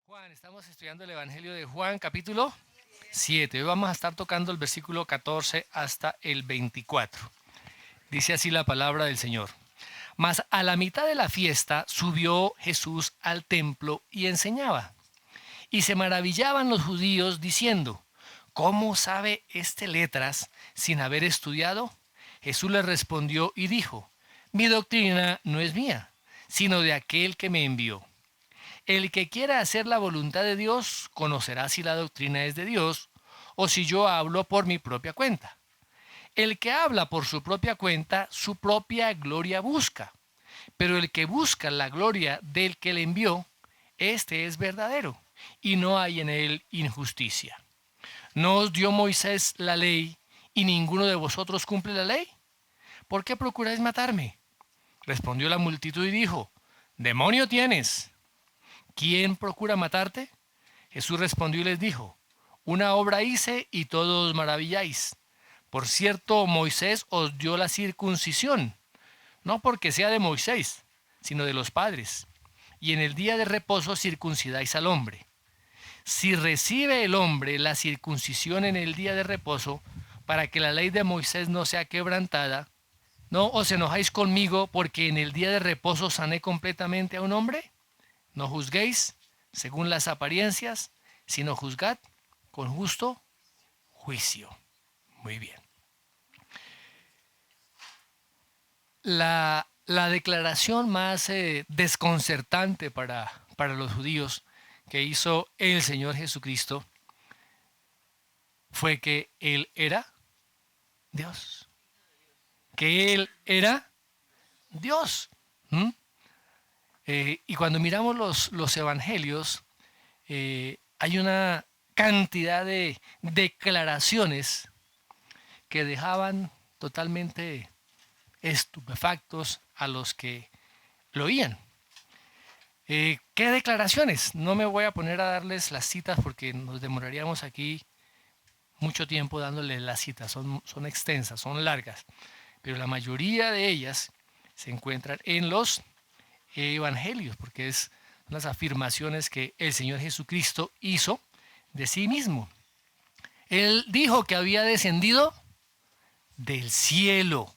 Juan, estamos estudiando el Evangelio de Juan, capítulo 7. Hoy vamos a estar tocando el versículo 14 hasta el 24. Dice así la palabra del Señor. Mas a la mitad de la fiesta subió Jesús al templo y enseñaba. Y se maravillaban los judíos diciendo, ¿cómo sabe este letras sin haber estudiado? Jesús les respondió y dijo, mi doctrina no es mía, sino de aquel que me envió. El que quiera hacer la voluntad de Dios conocerá si la doctrina es de Dios o si yo hablo por mi propia cuenta. El que habla por su propia cuenta, su propia gloria busca. Pero el que busca la gloria del que le envió, este es verdadero, y no hay en él injusticia. ¿No os dio Moisés la ley y ninguno de vosotros cumple la ley? ¿Por qué procuráis matarme? Respondió la multitud y dijo, demonio tienes. ¿Quién procura matarte? Jesús respondió y les dijo, una obra hice y todos os maravilláis. Por cierto, Moisés os dio la circuncisión, no porque sea de Moisés, sino de los padres. Y en el día de reposo circuncidáis al hombre. Si recibe el hombre la circuncisión en el día de reposo, para que la ley de Moisés no sea quebrantada, ¿no os enojáis conmigo porque en el día de reposo sané completamente a un hombre? No juzguéis según las apariencias, sino juzgad con justo juicio. Muy bien. La declaración más desconcertante para los judíos que hizo el Señor Jesucristo fue que Él era Dios. Que Él era Dios. Y cuando miramos los evangelios, hay una cantidad de declaraciones que dejaban totalmente estupefactos a los que lo oían. ¿Qué declaraciones? No me voy a poner a darles las citas porque nos demoraríamos aquí mucho tiempo dándoles las citas. Son extensas, son largas, pero la mayoría de ellas se encuentran en los evangelios, porque es las afirmaciones que el Señor Jesucristo hizo de sí mismo. Él dijo que había descendido del cielo,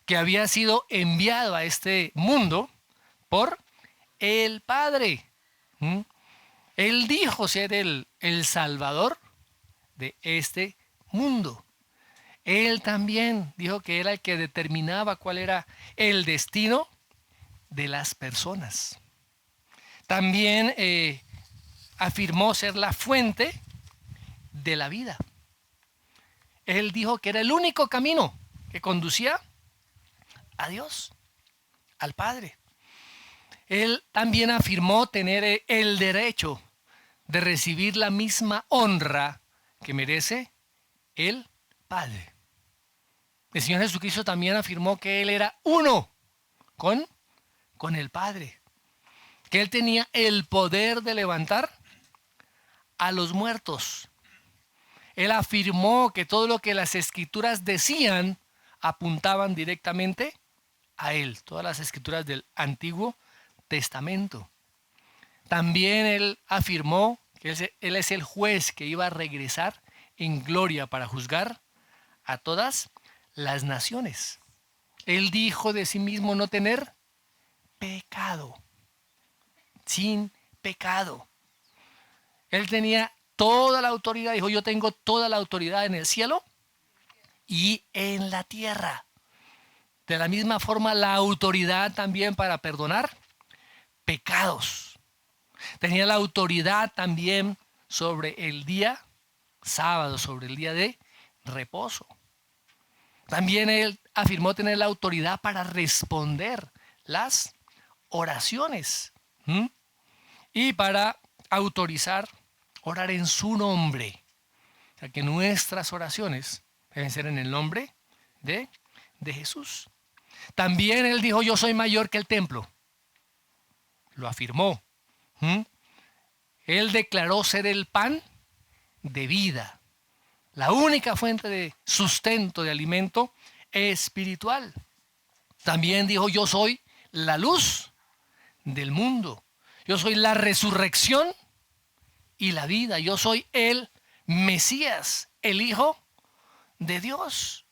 que había sido enviado a este mundo por el Padre. Él dijo ser el Salvador de este mundo. Él también dijo que era el que determinaba cuál era el destino de las personas. También afirmó ser la fuente de la vida. Él dijo que era el único camino que conducía a Dios, al Padre. Él también afirmó tener el derecho de recibir la misma honra que merece el Padre. El Señor Jesucristo también afirmó que Él era uno con el Padre, que Él tenía el poder de levantar a los muertos. Él afirmó que todo lo que las Escrituras decían apuntaban directamente a Él, todas las Escrituras del Antiguo Testamento. También Él afirmó que Él es el juez que iba a regresar en gloria para juzgar a todas las naciones. Él dijo de sí mismo no tener pecado, sin pecado. Él tenía toda la autoridad, dijo, yo tengo toda la autoridad en el cielo y en la tierra. De la misma forma, la autoridad también para perdonar pecados. Tenía la autoridad también sobre el día sábado, sobre el día de reposo. También él afirmó tener la autoridad para responder las oraciones y para autorizar orar en su nombre. O sea, que nuestras oraciones deben ser en el nombre de Jesús. También él dijo, yo soy mayor que el templo. Lo afirmó. Él declaró ser el pan de vida, la única fuente de sustento, de alimento espiritual. También dijo, yo soy la luz del mundo. Yo soy la resurrección y la vida. Yo soy el Mesías, el Hijo de Dios,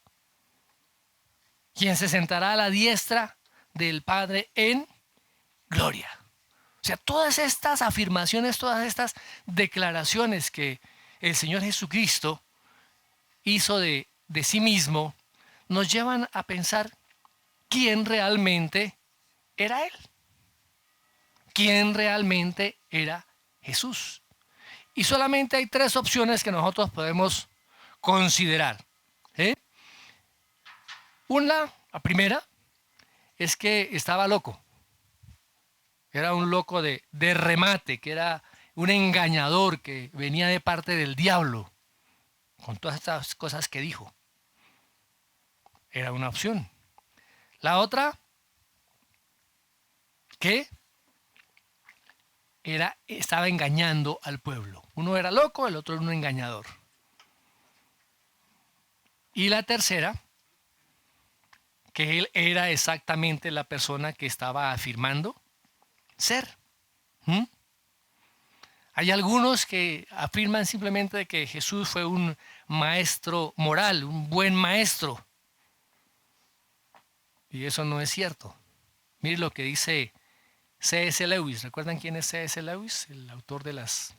quien se sentará a la diestra del Padre en gloria. O sea, todas estas afirmaciones, todas estas declaraciones que el Señor Jesucristo hizo de sí mismo, nos llevan a pensar quién realmente era Él. ¿Quién realmente era Jesús? Y solamente hay tres opciones que nosotros podemos considerar. ¿Sí? La primera, es que estaba loco. Era un loco de remate, que era un engañador que venía de parte del diablo, con todas estas cosas que dijo. Era una opción. La otra, que estaba engañando al pueblo. Uno era loco, el otro era un engañador. Y la tercera, que él era exactamente la persona que estaba afirmando ser. Hay algunos que afirman simplemente que Jesús fue un maestro moral, un buen maestro. Y eso no es cierto. Mire lo que dice C.S. Lewis. ¿Recuerdan quién es C.S. Lewis? El autor de las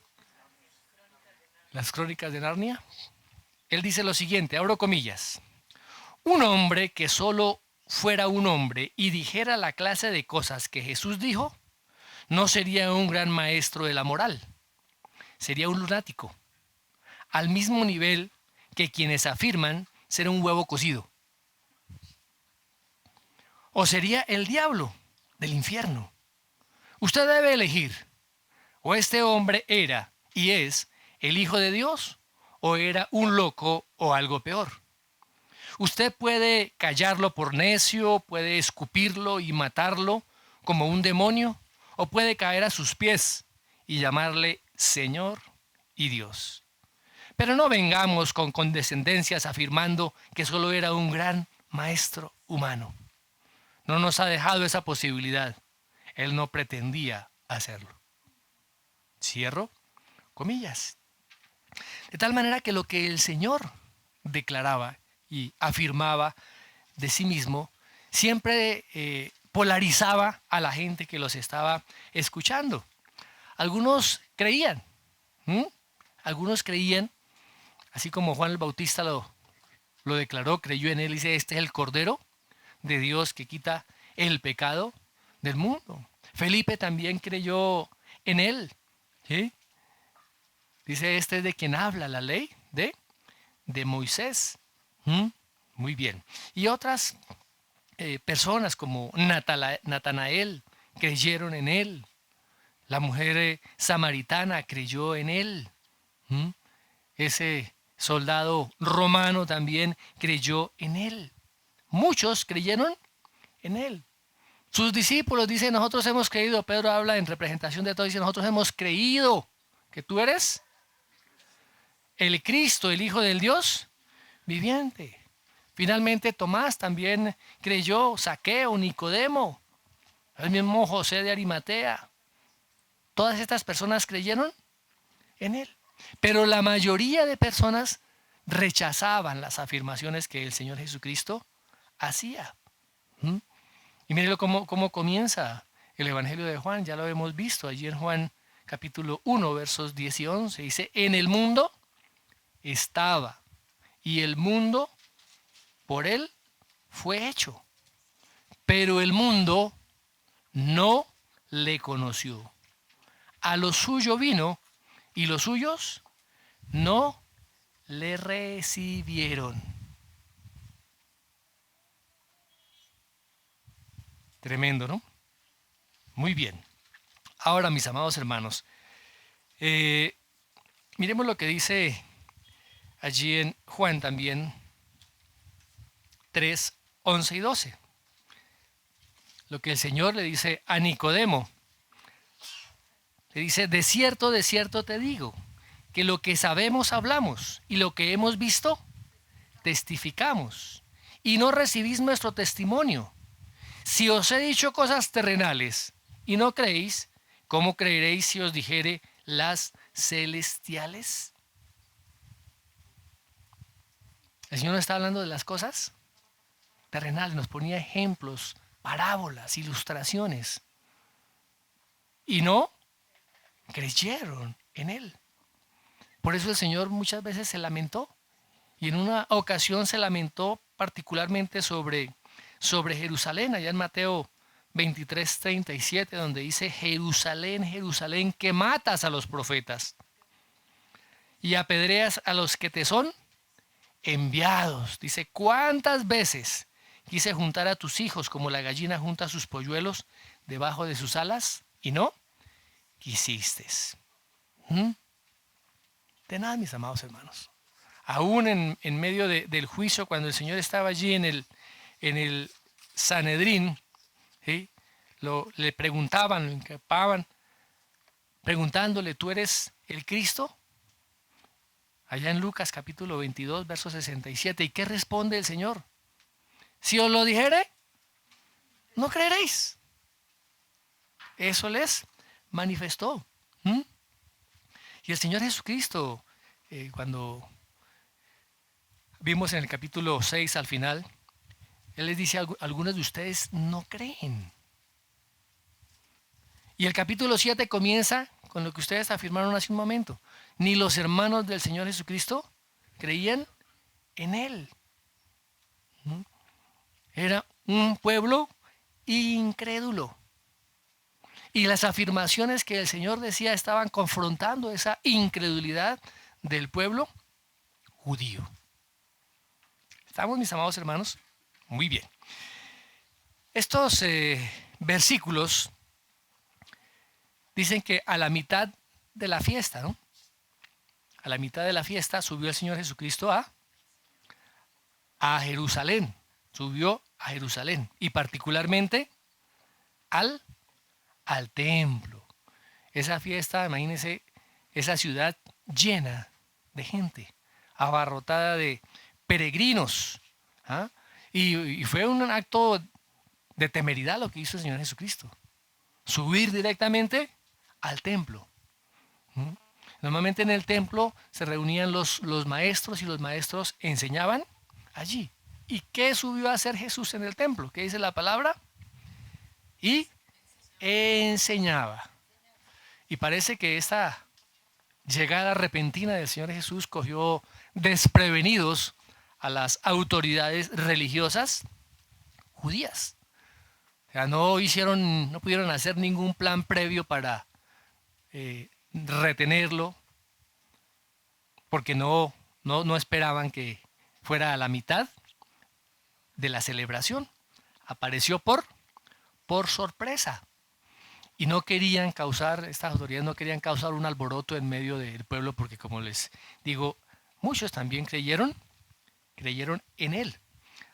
Crónicas de Narnia. Él dice lo siguiente, abro comillas. Un hombre que solo fuera un hombre y dijera la clase de cosas que Jesús dijo, no sería un gran maestro de la moral. Sería un lunático, al mismo nivel que quienes afirman ser un huevo cocido. O sería el diablo del infierno. Usted debe elegir, o este hombre era y es el Hijo de Dios, o era un loco o algo peor. Usted puede callarlo por necio, puede escupirlo y matarlo como un demonio, o puede caer a sus pies y llamarle Señor y Dios. Pero no vengamos con condescendencias afirmando que solo era un gran maestro humano. No nos ha dejado esa posibilidad. Él no pretendía hacerlo. Cierro comillas. De tal manera que lo que el Señor declaraba y afirmaba de sí mismo siempre polarizaba a la gente que los estaba escuchando. Algunos creían, así como Juan el Bautista lo declaró, creyó en él y dice, este es el Cordero de Dios que quita el pecado del mundo. Felipe también creyó en él. ¿Sí? Dice, este es de quien habla la ley de Moisés. Muy bien. Y otras personas como Natanael creyeron en él. La mujer samaritana creyó en él. Ese soldado romano también creyó en él. Muchos creyeron en él. Sus discípulos dicen, nosotros hemos creído, Pedro habla en representación de todos, dice, nosotros hemos creído que tú eres el Cristo, el Hijo del Dios viviente. Finalmente Tomás también creyó, Zaqueo, Nicodemo, el mismo José de Arimatea. Todas estas personas creyeron en él. Pero la mayoría de personas rechazaban las afirmaciones que el Señor Jesucristo hacía. Y mírenlo cómo comienza el Evangelio de Juan. Ya lo hemos visto allí en Juan capítulo 1, versos 10 y 11. Dice, en el mundo estaba, y el mundo por él fue hecho. Pero el mundo no le conoció. A lo suyo vino, y los suyos no le recibieron. Tremendo, ¿no? Muy bien. Ahora, mis amados hermanos, miremos lo que dice allí en Juan también 3, 11 y 12. Lo que el Señor le dice a Nicodemo. Le dice, de cierto te digo, que lo que sabemos hablamos y lo que hemos visto testificamos, y no recibís nuestro testimonio. Si os he dicho cosas terrenales y no creéis, ¿Cómo creeréis si os dijere las celestiales? El Señor no está hablando de las cosas terrenales, nos ponía ejemplos, parábolas, ilustraciones. Y no creyeron en Él. Por eso el Señor muchas veces se lamentó. Y en una ocasión se lamentó particularmente sobre Jerusalén, allá en Mateo 23:37, donde dice: Jerusalén, Jerusalén, que matas a los profetas y apedreas a los que te son enviados. Dice: ¿cuántas veces quise juntar a tus hijos como la gallina junta sus polluelos debajo de sus alas y no quisiste? ¿Mm? De nada, mis amados hermanos. Aún en medio del juicio, cuando el Señor estaba allí en el Sanedrín, ¿sí? Le preguntaban, lo incapaban, preguntándole: ¿tú eres el Cristo? Allá en Lucas capítulo 22, verso 67. ¿Y qué responde el Señor? Si os lo dijere, no creeréis. Eso les manifestó. ¿Mm? Y el Señor Jesucristo, cuando vimos en el capítulo 6 al final, Él les dice: algunos de ustedes no creen. Y el capítulo 7 comienza con lo que ustedes afirmaron hace un momento. Ni los hermanos del Señor Jesucristo creían en Él. Era un pueblo incrédulo. Y las afirmaciones que el Señor decía estaban confrontando esa incredulidad del pueblo judío. ¿Estamos, mis amados hermanos? Muy bien. Estos versículos dicen que a la mitad de la fiesta, ¿no? A la mitad de la fiesta subió el Señor Jesucristo a Jerusalén. Subió a Jerusalén y particularmente al templo. Esa fiesta, imagínense, esa ciudad llena de gente, abarrotada de peregrinos. ¿Ah? Y fue un acto de temeridad lo que hizo el Señor Jesucristo. Subir directamente al templo. Normalmente en el templo se reunían los maestros y los maestros enseñaban allí. ¿Y qué subió a hacer Jesús en el templo? ¿Qué dice la palabra? Y enseñaba. Y parece que esta llegada repentina del Señor Jesús cogió desprevenidos a las autoridades religiosas judías. O sea, no pudieron hacer ningún plan previo para retenerlo, porque no esperaban que fuera a la mitad de la celebración. Apareció por sorpresa. Y no querían causar, estas autoridades no querían causar un alboroto en medio del pueblo, porque como les digo, muchos también creyeron en él.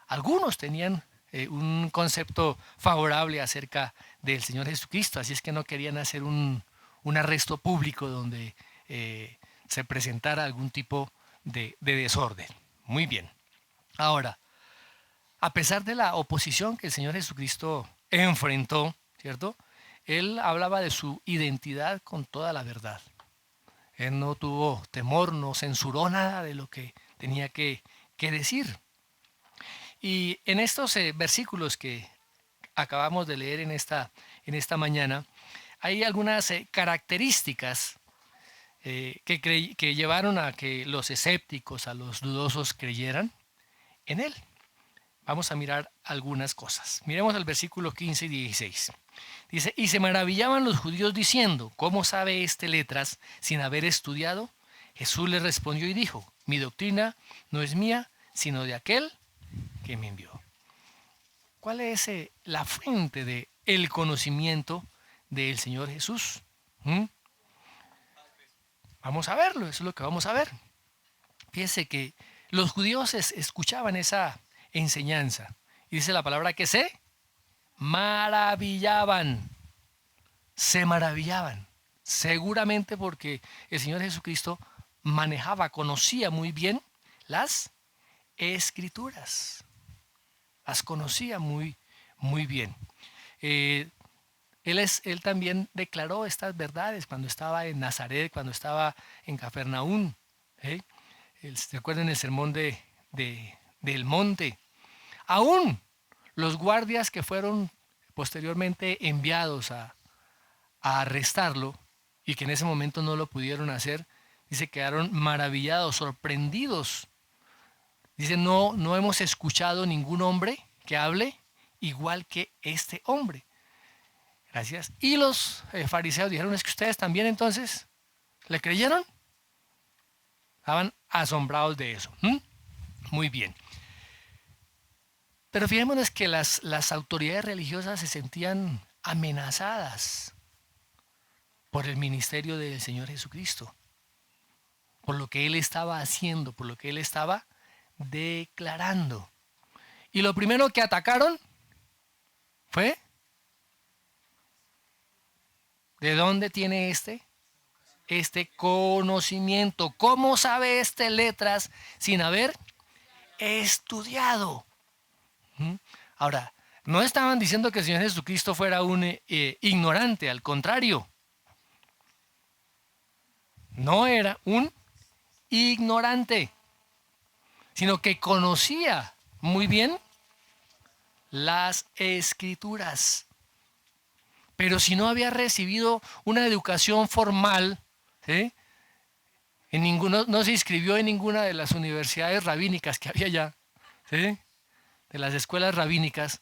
Algunos tenían un concepto favorable acerca del Señor Jesucristo, así es que no querían hacer un arresto público donde se presentara algún tipo de desorden. Muy bien. Ahora, a pesar de la oposición que el Señor Jesucristo enfrentó, ¿cierto? Él hablaba de su identidad con toda la verdad. Él no tuvo temor, no censuró nada de lo que tenía que decir. Y en estos versículos que acabamos de leer en esta mañana, hay algunas características que llevaron a que los escépticos, a los dudosos, creyeran en él. Vamos a mirar algunas cosas. Miremos el versículo 15 y 16. Dice: y se maravillaban los judíos diciendo: ¿cómo sabe este letras sin haber estudiado? Jesús les respondió y dijo: mi doctrina no es mía, sino de aquel que me envió. ¿Cuál es la fuente del conocimiento del Señor Jesús? Vamos a verlo, eso es lo que vamos a ver. Fíjense que los judíos escuchaban esa enseñanza. Y dice la palabra que se maravillaban. Se maravillaban. Seguramente porque el Señor Jesucristo conocía muy bien las escrituras. Las conocía muy bien. Él también declaró estas verdades cuando estaba en Nazaret, cuando estaba en Cafarnaún. ¿Eh? ¿Se acuerdan el sermón del monte? Aún los guardias que fueron posteriormente enviados a arrestarlo y que en ese momento no lo pudieron hacer, dice, quedaron maravillados, sorprendidos. Dice, no hemos escuchado ningún hombre que hable igual que este hombre. Gracias. Y los fariseos dijeron, es que ustedes también entonces le creyeron. Estaban asombrados de eso. Muy bien. Pero fijémonos que las autoridades religiosas se sentían amenazadas por el ministerio del Señor Jesucristo, por lo que Él estaba haciendo, por lo que Él estaba declarando. Y lo primero que atacaron fue, ¿de dónde tiene este conocimiento? ¿Cómo sabe este letras sin haber estudiado? Ahora, no estaban diciendo que el Señor Jesucristo fuera un ignorante, al contrario. No era un ignorante, sino que conocía muy bien las Escrituras. Pero si no había recibido una educación formal, ¿sí? No se inscribió en ninguna de las universidades rabínicas que había allá, ¿sí? De las escuelas rabínicas,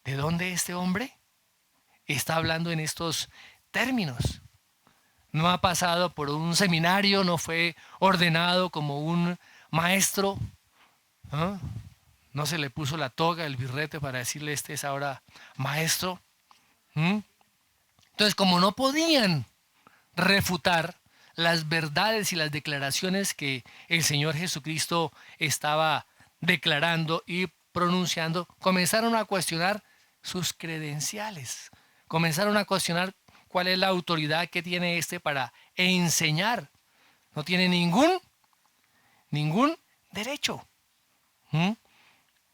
¿de dónde este hombre está hablando en estos términos? No ha pasado por un seminario, no fue ordenado como un maestro, ¿no? No se le puso la toga, el birrete para decirle este es ahora maestro. Entonces, como no podían refutar las verdades y las declaraciones que el Señor Jesucristo estaba declarando y pronunciando, comenzaron a cuestionar sus credenciales, comenzaron a cuestionar cuál es la autoridad que tiene este para enseñar. No tiene ningún derecho.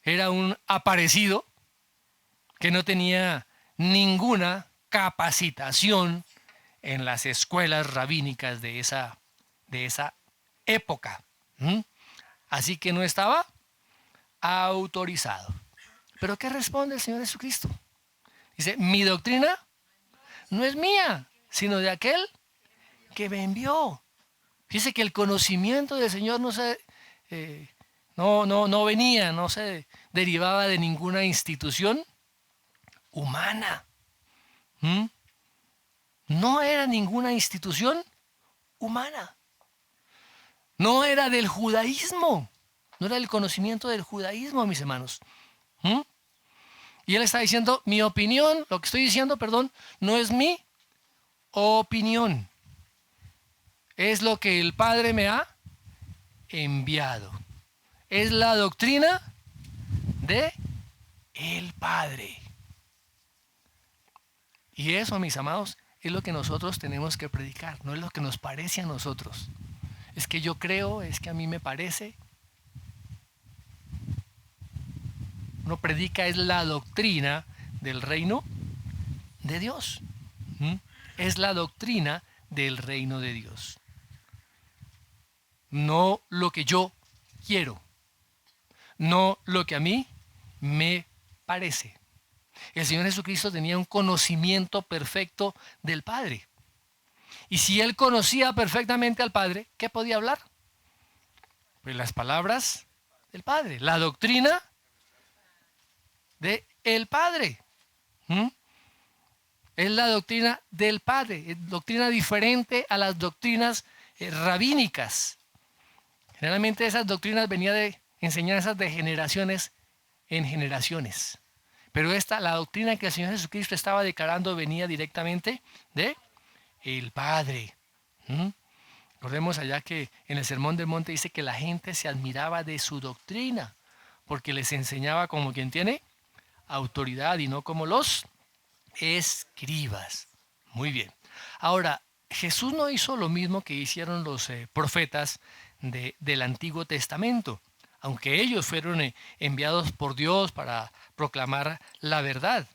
Era un aparecido que no tenía ninguna capacitación en las escuelas rabínicas de esa época. Así que no estaba autorizado. ¿Pero qué responde el Señor Jesucristo? Dice, mi doctrina no es mía, sino de aquel que me envió. Fíjese que el conocimiento del Señor no venía, no se derivaba de ninguna institución humana. No era ninguna institución humana. No era del judaísmo. No era el conocimiento del judaísmo, mis hermanos. Y él está diciendo, mi opinión, lo que estoy diciendo, perdón, no es mi opinión. Es lo que el Padre me ha enviado. Es la doctrina de el Padre. Y eso, mis amados, es lo que nosotros tenemos que predicar, no es lo que nos parece a nosotros. Es que yo creo, es que a mí me parece. Uno predica es la doctrina del reino de Dios. Es la doctrina del reino de Dios. No lo que yo quiero, no lo que a mí me parece. El Señor Jesucristo tenía un conocimiento perfecto del Padre. Y si Él conocía perfectamente al Padre, ¿qué podía hablar? Pues las palabras del Padre, la doctrina del Padre. Es la doctrina del Padre, es doctrina diferente a las doctrinas rabínicas. Generalmente esas doctrinas venían de enseñanzas de generaciones en generaciones. Pero la doctrina que el Señor Jesucristo estaba declarando venía directamente de el Padre. Recordemos allá que en el Sermón del Monte dice que la gente se admiraba de su doctrina, porque les enseñaba como quien tiene autoridad y no como los escribas. Muy bien. Ahora, Jesús no hizo lo mismo que hicieron los profetas del Antiguo Testamento, aunque ellos fueron enviados por Dios para proclamar la verdad.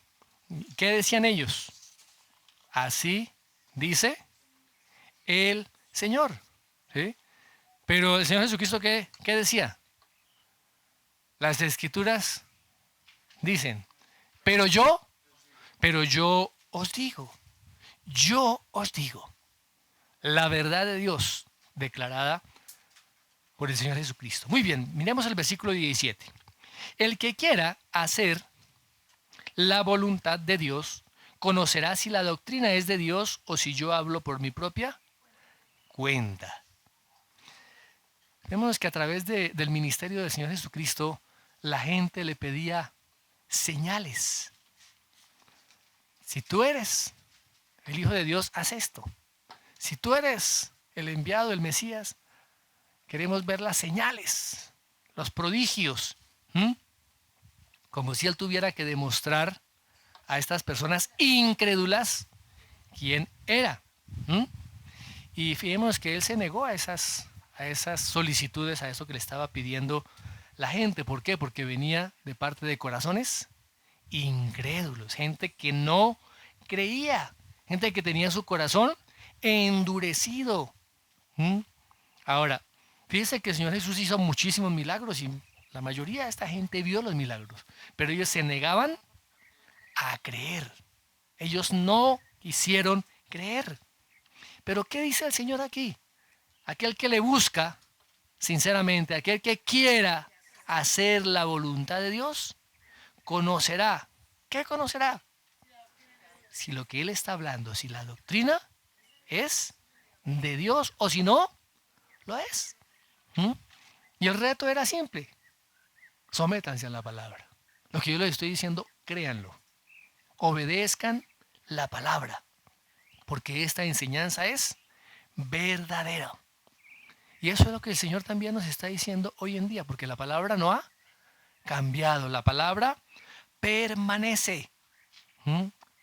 ¿Qué decían ellos? Así dice el Señor. ¿Sí? Pero el Señor Jesucristo, ¿qué decía? Las Escrituras dicen, pero yo os digo, la verdad de Dios declarada por el Señor Jesucristo. Muy bien, miremos el versículo 17. El que quiera hacer la voluntad de Dios, conocerá si la doctrina es de Dios o si yo hablo por mi propia cuenta. Vemos que a través del ministerio del Señor Jesucristo, la gente le pedía señales. Si tú eres el Hijo de Dios, haz esto. Si tú eres el enviado, el Mesías, queremos ver las señales, los prodigios. Como si él tuviera que demostrar a estas personas incrédulas quién era. Y fijemos que él se negó a esas solicitudes, a eso que le estaba pidiendo la gente. ¿Por qué? Porque venía de parte de corazones incrédulos, gente que no creía, gente que tenía su corazón endurecido. Ahora, fíjese que el Señor Jesús hizo muchísimos milagros y la mayoría de esta gente vio los milagros, pero ellos se negaban a creer. Ellos no quisieron creer. Pero ¿qué dice el Señor aquí? Aquel que le busca, sinceramente, aquel que quiera hacer la voluntad de Dios, conocerá. ¿Qué conocerá? Si lo que Él está hablando, si la doctrina es de Dios o si no, lo es. Y el reto era simple. Sométanse a la palabra. Lo que yo les estoy diciendo, créanlo. Obedezcan la palabra. Porque esta enseñanza es verdadera. Y eso es lo que el Señor también nos está diciendo hoy en día, porque la palabra no ha cambiado. La palabra permanece.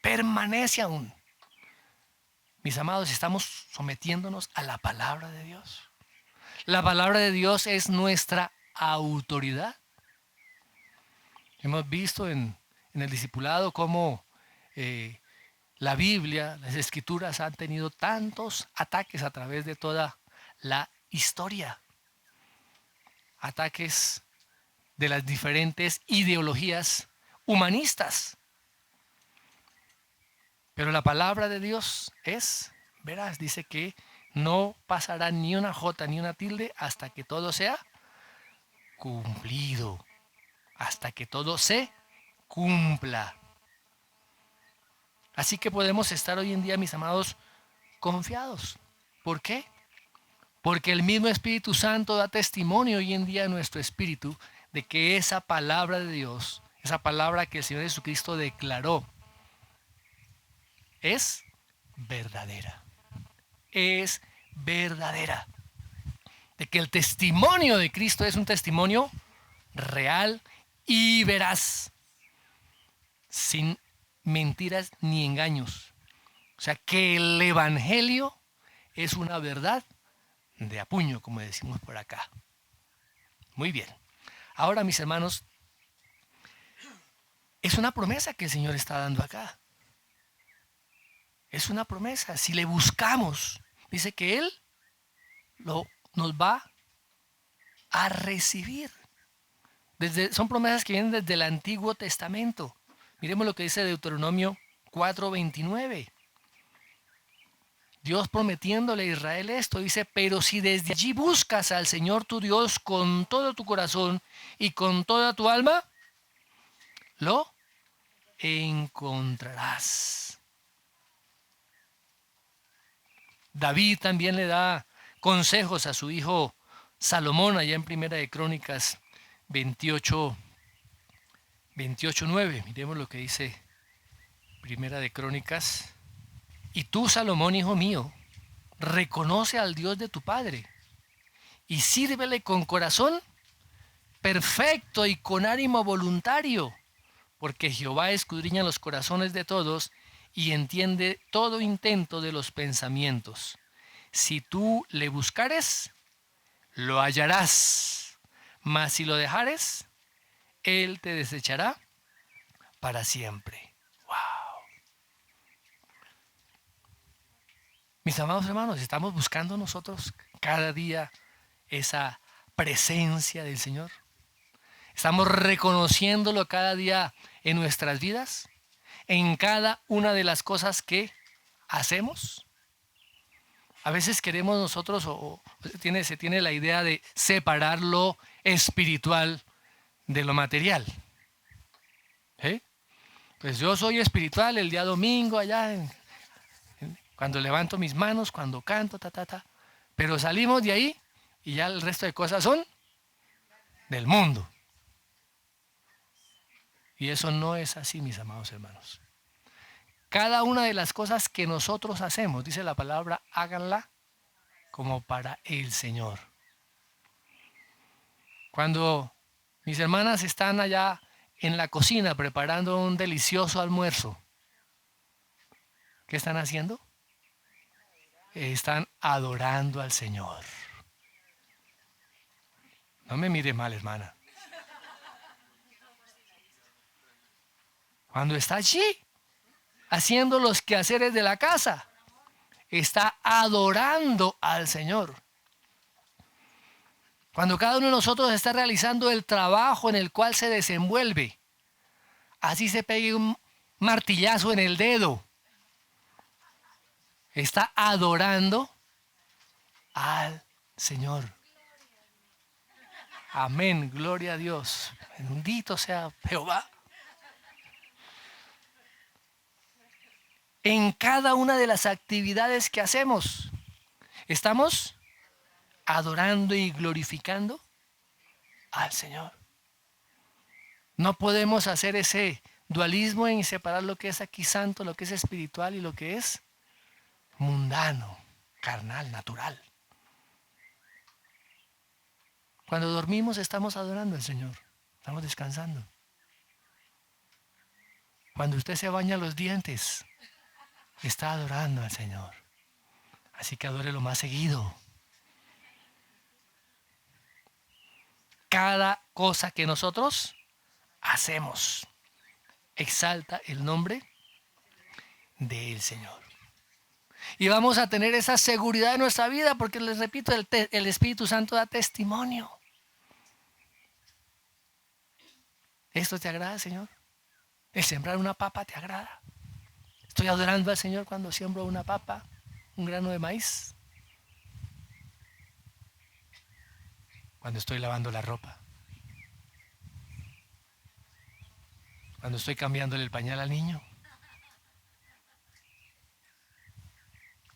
Permanece aún. Mis amados, estamos sometiéndonos a la palabra de Dios. La palabra de Dios es nuestra autoridad. Hemos visto en el discipulado cómo la Biblia, las Escrituras han tenido tantos ataques a través de toda la historia. Ataques de las diferentes ideologías humanistas. Pero la palabra de Dios es veraz. Dice que no pasará ni una jota ni una tilde hasta que todo sea cumplido. Hasta que todo se cumpla. Así que podemos estar hoy en día, mis amados, confiados. ¿Por qué? Porque el mismo Espíritu Santo da testimonio hoy en día a nuestro espíritu de que esa palabra de Dios, esa palabra que el Señor Jesucristo declaró, es verdadera. Es verdadera. De que el testimonio de Cristo es un testimonio real y veraz, sin mentiras ni engaños. O sea, que el Evangelio es una verdad de a puño, como decimos por acá. Muy bien. Ahora, mis hermanos, es una promesa que el Señor está dando acá. Es una promesa. Si le buscamos, dice que Él nos va a recibir. Son promesas que vienen desde el Antiguo Testamento. Miremos lo que dice Deuteronomio 4:29. Dios prometiéndole a Israel esto, dice, pero si desde allí buscas al Señor tu Dios con todo tu corazón y con toda tu alma, lo encontrarás. David también le da consejos a su hijo Salomón allá en Primera de Crónicas 28:9. Miremos lo que dice Primera de Crónicas. Y tú, Salomón, hijo mío, reconoce al Dios de tu padre y sírvele con corazón perfecto y con ánimo voluntario, porque Jehová escudriña los corazones de todos y entiende todo intento de los pensamientos. Si tú le buscares, lo hallarás, mas si lo dejares, él te desechará para siempre. Wow. Mis amados hermanos, estamos buscando nosotros cada día esa presencia del Señor. Estamos reconociéndolo cada día en nuestras vidas, en cada una de las cosas que hacemos. A veces queremos nosotros, se tiene la idea de separar lo espiritual de lo material. ¿Sí? Pues yo soy espiritual el día domingo allá, cuando levanto mis manos, cuando canto, Pero salimos de ahí y ya el resto de cosas son del mundo. Y eso no es así, mis amados hermanos. Cada una de las cosas que nosotros hacemos, dice la palabra, háganla como para el Señor. Cuando mis hermanas están allá en la cocina preparando un delicioso almuerzo, ¿qué están haciendo? Están adorando al Señor. No me mire mal, hermana. Cuando está allí, haciendo los quehaceres de la casa, está adorando al Señor. Cuando cada uno de nosotros está realizando el trabajo en el cual se desenvuelve, así se pegue un martillazo en el dedo, está adorando al Señor. Amén, gloria a Dios. Bendito sea Jehová. En cada una de las actividades que hacemos, estamos adorando y glorificando al Señor. No podemos hacer ese dualismo en separar lo que es aquí santo, lo que es espiritual y lo que es mundano, carnal, natural. Cuando dormimos estamos adorando al Señor, estamos descansando. Cuando usted se baña los dientes, está adorando al Señor. Así que adórelo más seguido. Cada cosa que nosotros hacemos exalta el nombre del Señor. Y vamos a tener esa seguridad en nuestra vida porque, les repito, el Espíritu Santo da testimonio. ¿Esto te agrada, Señor? ¿El sembrar una papa te agrada? ¿Estoy adorando al Señor cuando siembro una papa, un grano de maíz? Cuando estoy lavando la ropa. Cuando estoy cambiándole el pañal al niño.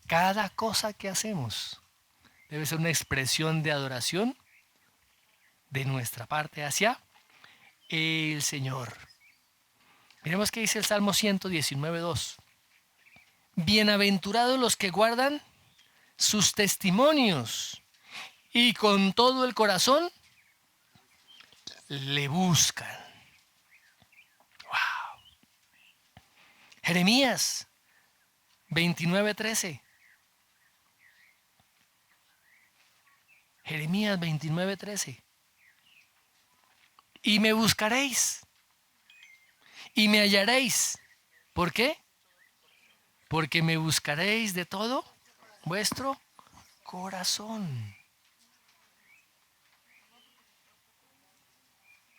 Cada cosa que hacemos debe ser una expresión de adoración de nuestra parte hacia el Señor. Miremos qué dice el Salmo 119:2. Bienaventurados los que guardan sus testimonios y con todo el corazón le buscan. Wow. Jeremías 29:13. Jeremías 29:13. Y me buscaréis y me hallaréis. ¿Por qué? Porque me buscaréis de todo vuestro corazón.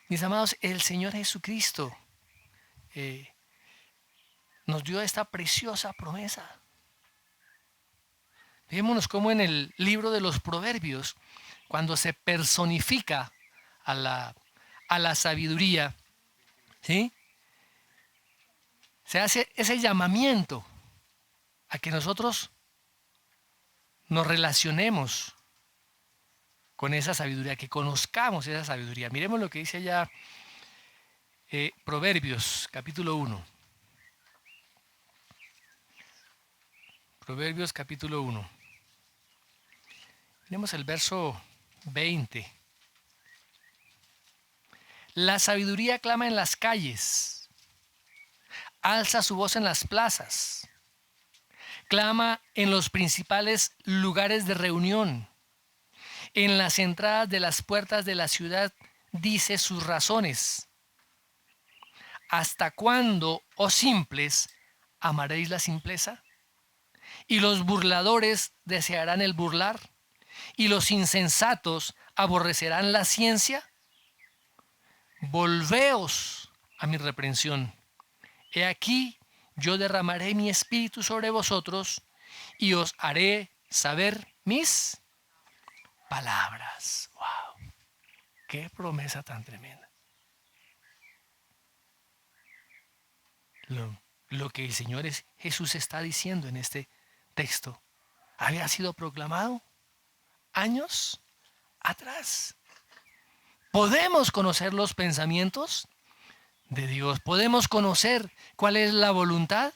Mis amados, el Señor Jesucristo nos dio esta preciosa promesa. Fijémonos cómo en el libro de los Proverbios, cuando se personifica a la sabiduría, ¿sí?, se hace ese llamamiento a que nosotros nos relacionemos con esa sabiduría, que conozcamos esa sabiduría. Miremos lo que dice allá Proverbios, capítulo 1. Proverbios, capítulo 1. Miremos el verso 20. La sabiduría clama en las calles, alza su voz en las plazas, clama en los principales lugares de reunión, en las entradas de las puertas de la ciudad dice sus razones. ¿Hasta cuándo, oh simples, amaréis la simpleza? y los burladores desearán el burlar, y los insensatos aborrecerán la ciencia. Volveos a mi reprensión. He aquí, yo derramaré mi espíritu sobre vosotros y os haré saber mis palabras. ¡Wow! ¡Qué promesa tan tremenda! Lo que el Señor Jesús está diciendo en este texto había sido proclamado años atrás. Podemos conocer los pensamientos de Dios. Podemos conocer cuál es la voluntad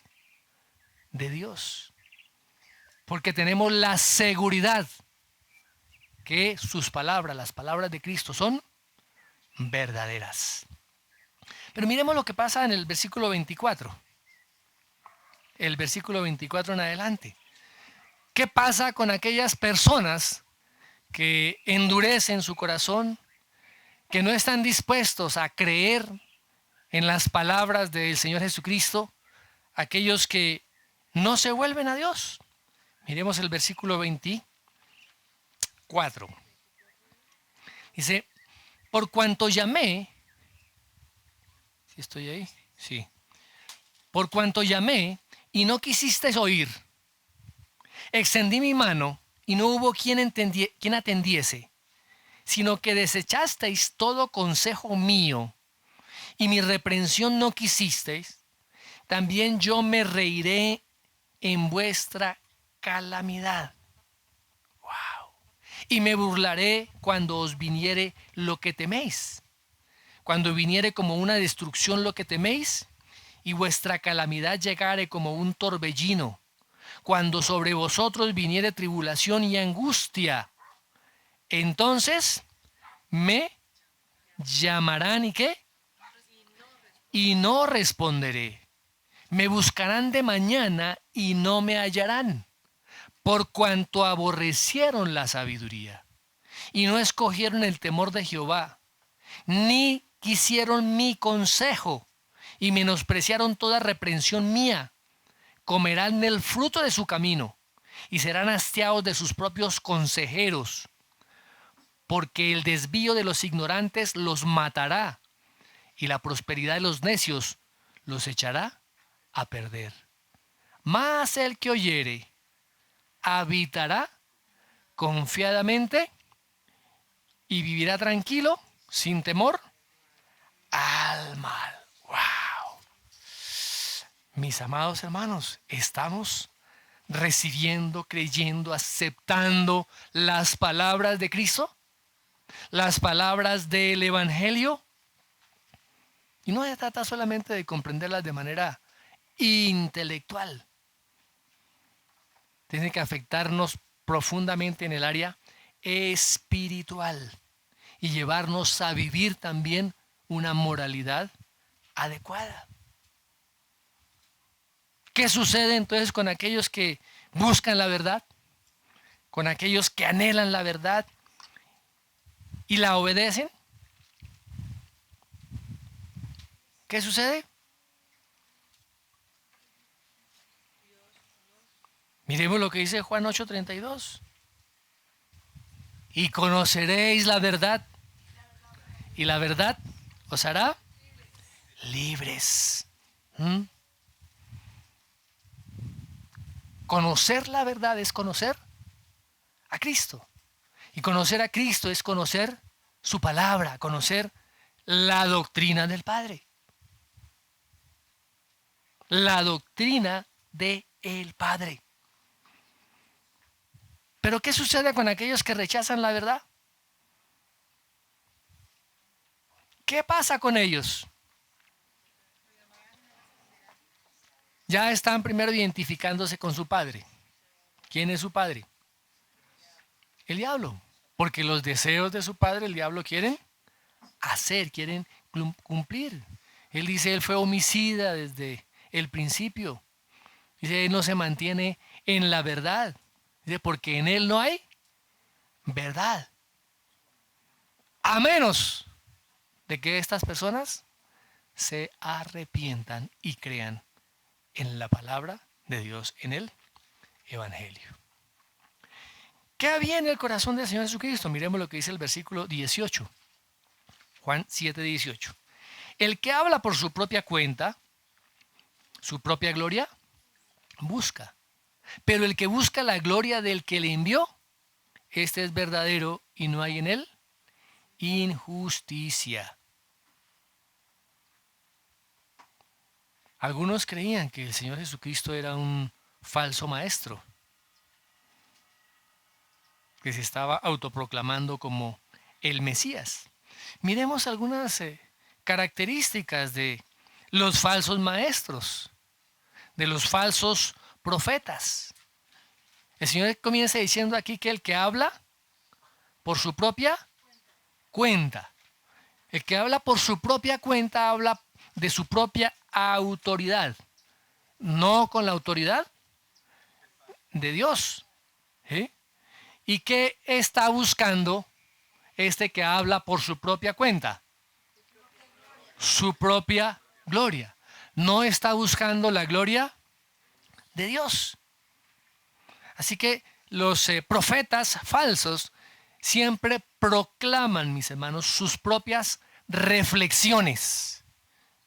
de Dios. Porque tenemos la seguridad que sus palabras, las palabras de Cristo, son verdaderas. Pero miremos lo que pasa en el versículo 24. El versículo 24 en adelante. ¿Qué pasa con aquellas personas que endurecen su corazón, que no están dispuestos a creer en las palabras del Señor Jesucristo, aquellos que no se vuelven a Dios? Miremos el versículo 24. Dice, por cuanto llamé, ¿sí estoy ahí? Sí. Por cuanto llamé y no quisisteis oír, extendí mi mano y no hubo quien atendiese, sino que desechasteis todo consejo mío y mi reprensión no quisisteis, también yo me reiré en vuestra calamidad. Wow. Y me burlaré cuando os viniere lo que teméis. Cuando viniere como una destrucción lo que teméis, y vuestra calamidad llegare como un torbellino. Cuando sobre vosotros viniere tribulación y angustia, entonces me llamarán y ¿qué? Y no responderé. Me buscarán de mañana y no me hallarán, por cuanto aborrecieron la sabiduría y no escogieron el temor de Jehová, ni quisieron mi consejo y menospreciaron toda reprensión mía. Comerán el fruto de su camino y serán hastiados de sus propios consejeros, porque el desvío de los ignorantes los matará y la prosperidad de los necios los echará a perder. Mas el que oyere habitará confiadamente y vivirá tranquilo, sin temor al mal. ¡Wow! Mis amados hermanos, estamos recibiendo, creyendo, aceptando las palabras de Cristo, las palabras del Evangelio. Y no se trata solamente de comprenderlas de manera intelectual. Tiene que afectarnos profundamente en el área espiritual y llevarnos a vivir también una moralidad adecuada. ¿Qué sucede entonces con aquellos que buscan la verdad? Con aquellos que anhelan la verdad y la obedecen. ¿Qué sucede? Miremos lo que dice Juan 8:32. Y conoceréis la verdad, y la verdad os hará libres. Conocer la verdad es conocer a Cristo. Y conocer a Cristo es conocer su palabra, conocer la doctrina del Padre. La doctrina del Padre. Pero ¿qué sucede con aquellos que rechazan la verdad? ¿Qué pasa con ellos? Ya están primero identificándose con su padre. ¿Quién es su padre? El diablo. Porque los deseos de su padre, el diablo, quieren hacer, quieren cumplir. Él dice, él fue homicida desde el principio. Dice, él no se mantiene en la verdad. Dice, porque en él no hay verdad. A menos de que estas personas se arrepientan y crean en la palabra de Dios, en el evangelio. ¿Qué había en el corazón del Señor Jesucristo? Miremos lo que dice el versículo 18. Juan 7:18. El que habla por su propia cuenta, su propia gloria, busca. Pero el que busca la gloria del que le envió, este es verdadero y no hay en él injusticia. Algunos creían que el Señor Jesucristo era un falso maestro, que se estaba autoproclamando como el Mesías. Miremos algunas características de los falsos maestros, de los falsos profetas. El Señor comienza diciendo aquí que el que habla por su propia cuenta. El que habla por su propia cuenta habla de su propia autoridad, no con la autoridad de Dios. ¿Sí? ¿Y qué está buscando este que habla por su propia cuenta? Su propia gloria. No está buscando la gloria de Dios. Así que los profetas falsos siempre proclaman, mis hermanos, sus propias reflexiones.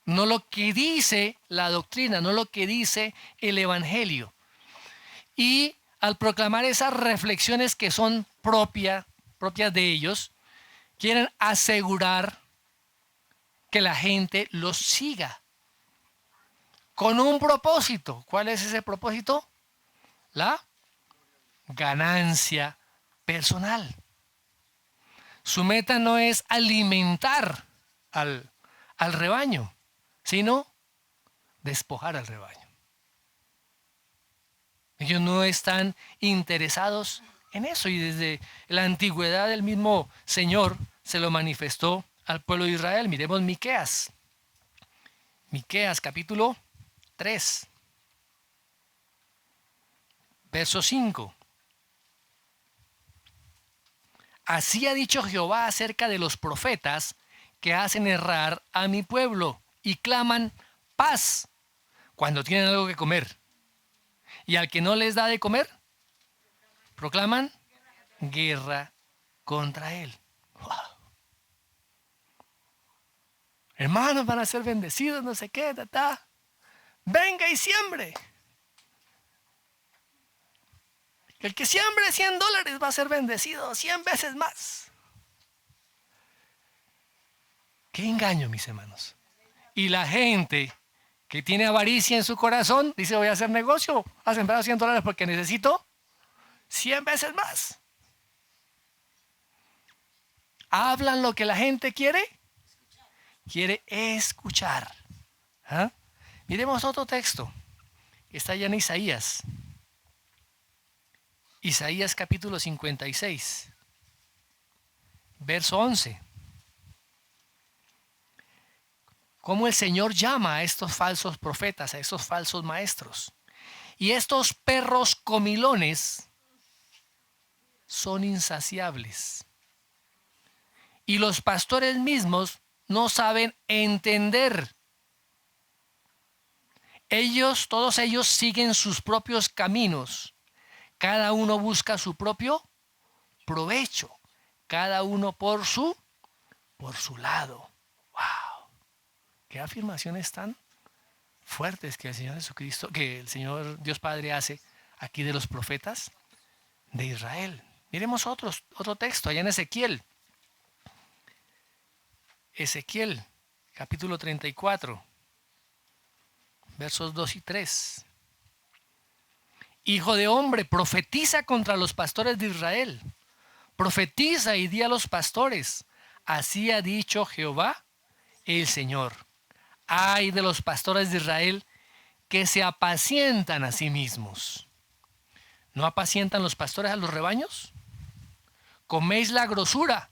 No lo que dice la doctrina, no lo que dice el evangelio. Y al proclamar esas reflexiones que son propias de ellos, quieren asegurar que la gente los siga. Con un propósito. ¿Cuál es ese propósito? La ganancia personal. Su meta no es alimentar al rebaño, sino despojar al rebaño. Ellos no están interesados en eso y desde la antigüedad el mismo Señor se lo manifestó al pueblo de Israel. Miremos Miqueas. Miqueas capítulo 3, verso 5. Así ha dicho Jehová acerca de los profetas que hacen errar a mi pueblo y claman paz cuando tienen algo que comer. Y al que no les da de comer, proclaman guerra contra él. Wow. Hermanos, van a ser bendecidos, no sé qué, venga y siembre. El que siembre $100 va a ser bendecido 100 veces más. Qué engaño, mis hermanos. Y la gente que tiene avaricia en su corazón dice: voy a hacer negocio, a sembrar $100 porque necesito 100 veces más. ¿Hablan lo que la gente quiere? Quiere escuchar. ¿Ah? Miremos otro texto que está allá en Isaías. Isaías capítulo 56, verso 11. Cómo el Señor llama a estos falsos profetas, a estos falsos maestros. Y estos perros comilones son insaciables. Y los pastores mismos no saben entender. Todos ellos siguen sus propios caminos. Cada uno busca su propio provecho. Cada uno por su lado. ¡Wow! Qué afirmaciones tan fuertes que el Señor Jesucristo, que el Señor Dios Padre hace aquí de los profetas de Israel. Miremos otro texto allá en Ezequiel. Ezequiel, capítulo 34, versos 2 y 3. Hijo de hombre, profetiza contra los pastores de Israel. Profetiza y di a los pastores: así ha dicho Jehová el Señor. Ay de los pastores de Israel que se apacientan a sí mismos. ¿No apacientan los pastores a los rebaños? Coméis la grosura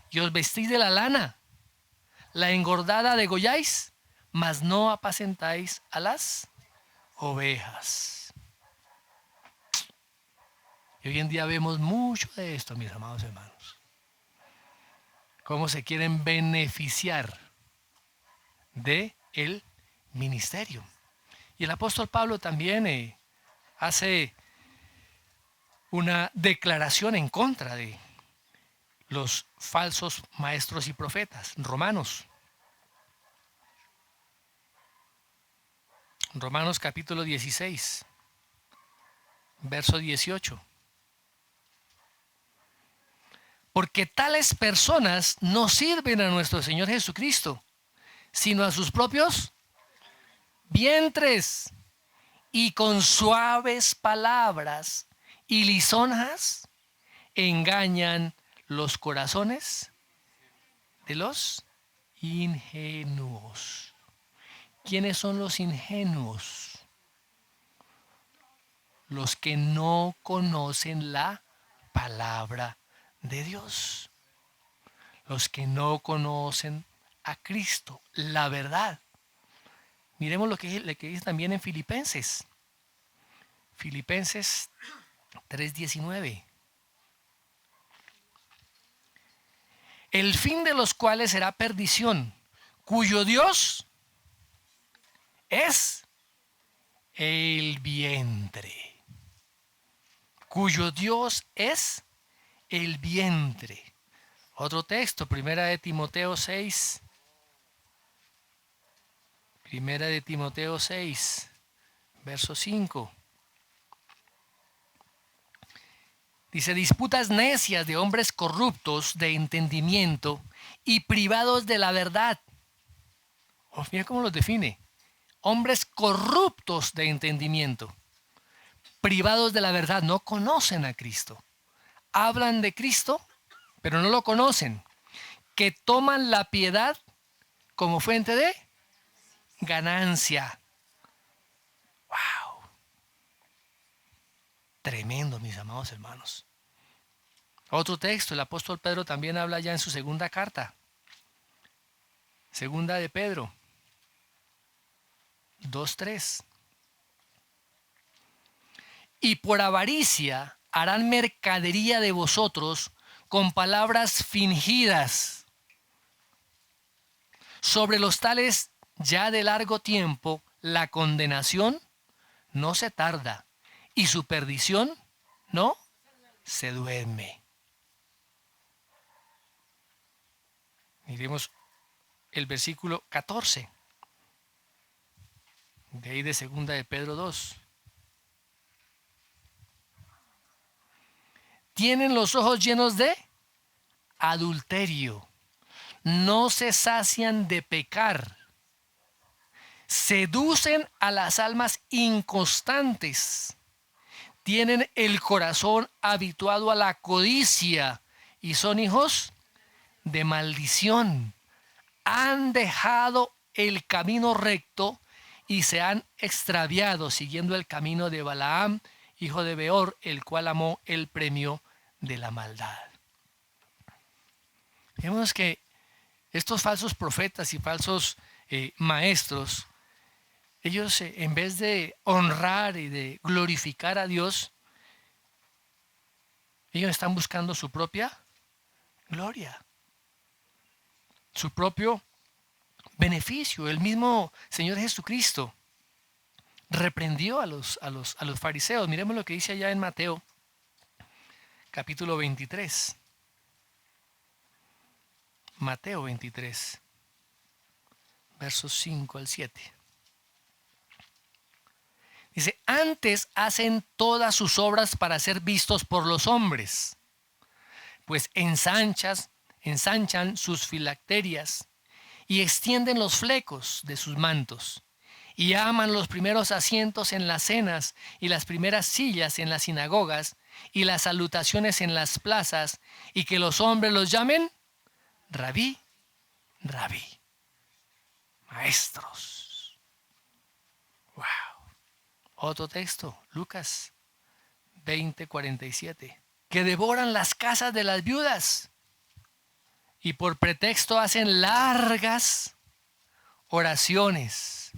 y os vestís de la lana. La engordada degolláis, mas no apacentáis a las ovejas. Y hoy en día vemos mucho de esto, mis amados hermanos. Cómo se quieren beneficiar de el ministerio. Y el apóstol Pablo también hace una declaración en contra de los falsos maestros y profetas. Romanos capítulo 16, verso 18. Porque tales personas no sirven a nuestro Señor Jesucristo, sino a sus propios vientres, y con suaves palabras y lisonjas engañan los corazones de los ingenuos. ¿Quiénes son los ingenuos? Los que no conocen la palabra de Dios. Los que no conocen a Cristo, la verdad. Miremos lo que dice también en Filipenses. Filipenses 3:19. El fin de los cuales será perdición, cuyo Dios es el vientre. Cuyo Dios es el vientre. Otro texto, Primera de Timoteo 6. Primera de Timoteo 6, verso 5. Dice, disputas necias de hombres corruptos de entendimiento y privados de la verdad. Oh, mira cómo los define. Hombres corruptos de entendimiento, privados de la verdad, no conocen a Cristo. Hablan de Cristo, pero no lo conocen. Que toman la piedad como fuente de ganancia. ¡Wow! Tremendo, mis amados hermanos. Otro texto, el apóstol Pedro también habla ya en su segunda carta. Segunda de Pedro 2:3. Y por avaricia harán mercadería de vosotros con palabras fingidas. Sobre los tales ya de largo tiempo la condenación no se tarda y su perdición no se duerme. Miremos el versículo 14. De ahí de segunda de Pedro 2. Tienen los ojos llenos de adulterio. No se sacian de pecar. Seducen a las almas inconstantes. Tienen el corazón habituado a la codicia y son hijos de maldición. Han dejado el camino recto y se han extraviado siguiendo el camino de Balaam, hijo de Beor, el cual amó el premio de la maldad. Vemos que estos falsos profetas y falsos maestros, ellos en vez de honrar y de glorificar a Dios, ellos están buscando su propia gloria, su propio beneficio. El mismo Señor Jesucristo reprendió a los fariseos. Miremos lo que dice allá en Mateo, capítulo 23. Mateo 23, versos 5 al 7. Dice, antes hacen todas sus obras para ser vistos por los hombres, pues ensanchan sus filacterias y extienden los flecos de sus mantos, y aman los primeros asientos en las cenas y las primeras sillas en las sinagogas y las salutaciones en las plazas, y que los hombres los llamen Rabí, Rabí, maestros. Wow. Otro texto, Lucas 20:47. Que devoran las casas de las viudas y por pretexto hacen largas oraciones.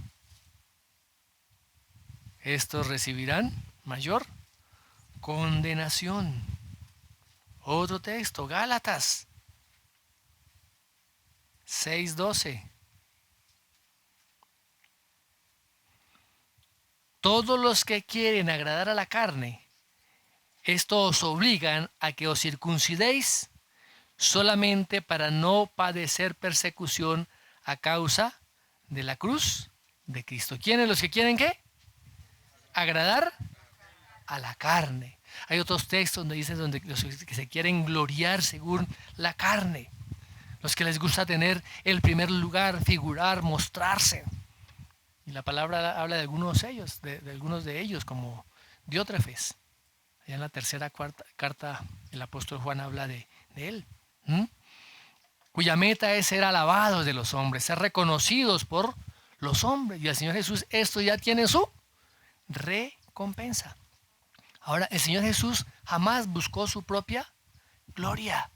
Estos recibirán mayor condenación. Otro texto, Gálatas 6:12. Todos los que quieren agradar a la carne Esto os obligan a que os circuncidéis solamente para no padecer persecución a causa de la cruz de Cristo. ¿Quiénes los que quieren qué? Agradar a la carne. Hay otros textos donde dicen donde los que se quieren gloriar según la carne, los que les gusta tener el primer lugar, figurar, mostrarse. Y la palabra habla de algunos de ellos, de algunos de ellos, como Diótrefes. Allá en la tercera carta el apóstol Juan habla de él, cuya meta es ser alabados de los hombres, ser reconocidos por los hombres. Y el Señor Jesús esto ya tiene su recompensa. Ahora, el Señor Jesús jamás buscó su propia gloria.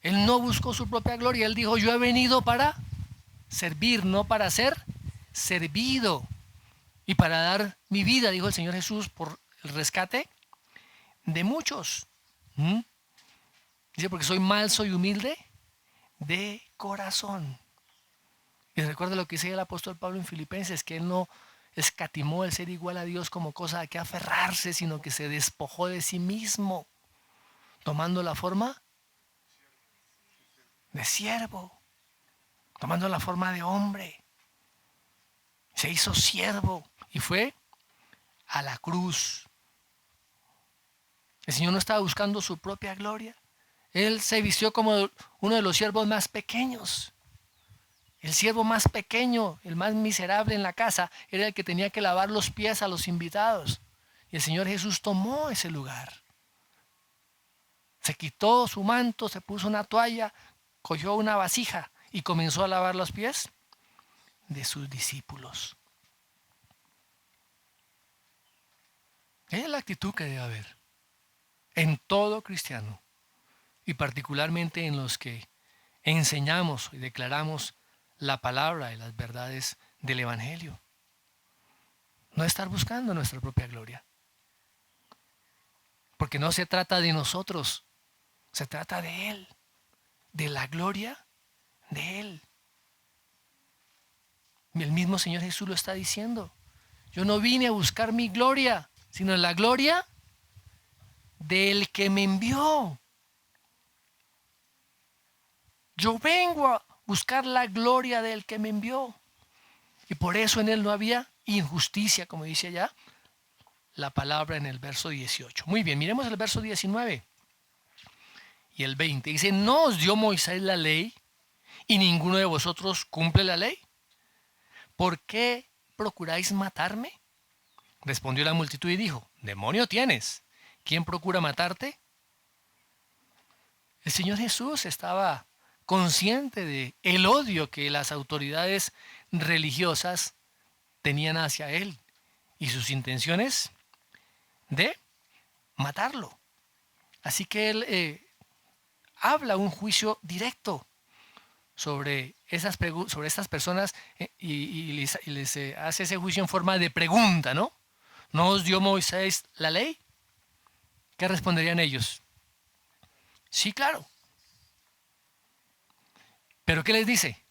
Él no buscó su propia gloria. Él dijo, yo he venido para servir, no para ser servido. Y para dar mi vida, dijo el Señor Jesús, por el rescate de muchos. Dice, porque soy manso y humilde de corazón. Y recuerda lo que dice el apóstol Pablo en Filipenses, que él no escatimó el ser igual a Dios como cosa a que aferrarse, sino que se despojó de sí mismo, tomando la forma de siervo, tomando la forma de hombre. Se hizo siervo y fue a la cruz. El Señor no estaba buscando su propia gloria. Él se vistió como uno de los siervos más pequeños. El siervo más pequeño, el más miserable en la casa, era el que tenía que lavar los pies a los invitados. Y el Señor Jesús tomó ese lugar. Se quitó su manto, se puso una toalla, cogió una vasija y comenzó a lavar los pies de sus discípulos. Esa es la actitud que debe haber en todo cristiano y particularmente en los que enseñamos y declaramos la palabra y las verdades del Evangelio. No estar buscando nuestra propia gloria. Porque no se trata de nosotros, se trata de Él, de la gloria de Él. Y el mismo Señor Jesús lo está diciendo. Yo no vine a buscar mi gloria, sino la gloria del que me envió. Yo vengo a buscar la gloria del que me envió. Y por eso en él no había injusticia, como dice allá la palabra en el verso 18. Muy bien, miremos el verso 19 y el 20. Dice, ¿no os dio Moisés la ley y ninguno de vosotros cumple la ley? ¿Por qué procuráis matarme? Respondió la multitud y dijo, demonio tienes. ¿Quién procura matarte? El Señor Jesús estaba consciente de el odio que las autoridades religiosas tenían hacia él y sus intenciones de matarlo. Así que él habla un juicio directo sobre estas personas y les hace ese juicio en forma de pregunta, ¿no? ¿No os dio Moisés la ley? ¿Qué responderían ellos? Sí, claro. ¿Pero qué les dice?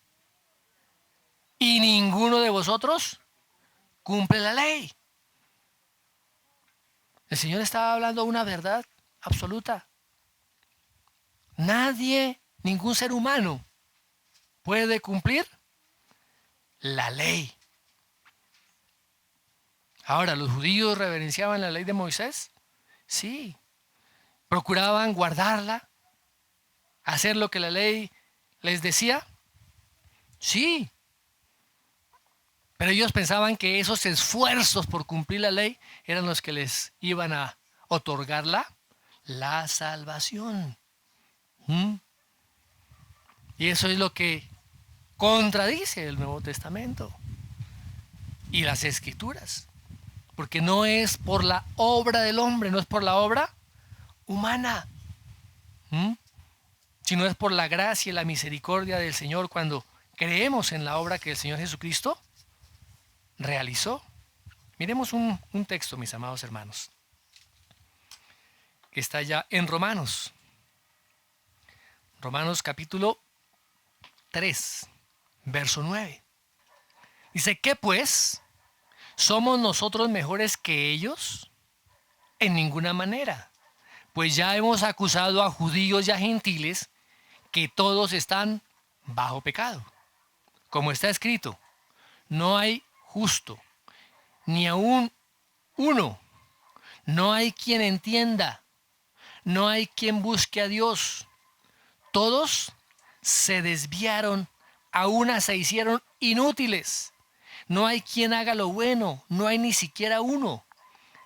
Y ninguno de vosotros cumple la ley. El Señor estaba hablando una verdad absoluta. Nadie, ningún ser humano puede cumplir la ley. Ahora, ¿los judíos reverenciaban la ley de Moisés? Sí. ¿Procuraban guardarla? ¿Hacer lo que la ley les decía? Sí. Pero ellos pensaban que esos esfuerzos por cumplir la ley eran los que les iban a otorgar la salvación. Y eso es lo que contradice el Nuevo Testamento y las Escrituras. Porque no es por la obra del hombre, no es por la obra humana, sino es por la gracia y la misericordia del Señor cuando creemos en la obra que el Señor Jesucristo realizó. Miremos un texto, mis amados hermanos, que está ya en Romanos. Romanos capítulo 3, verso 9. Dice, ¿qué pues? ¿Somos nosotros mejores que ellos? En ninguna manera. Pues ya hemos acusado a judíos y a gentiles que todos están bajo pecado. Como está escrito, no hay justo, ni aún uno. No hay quien entienda, no hay quien busque a Dios. Todos se desviaron, a una se hicieron inútiles. No hay quien haga lo bueno, no hay ni siquiera uno.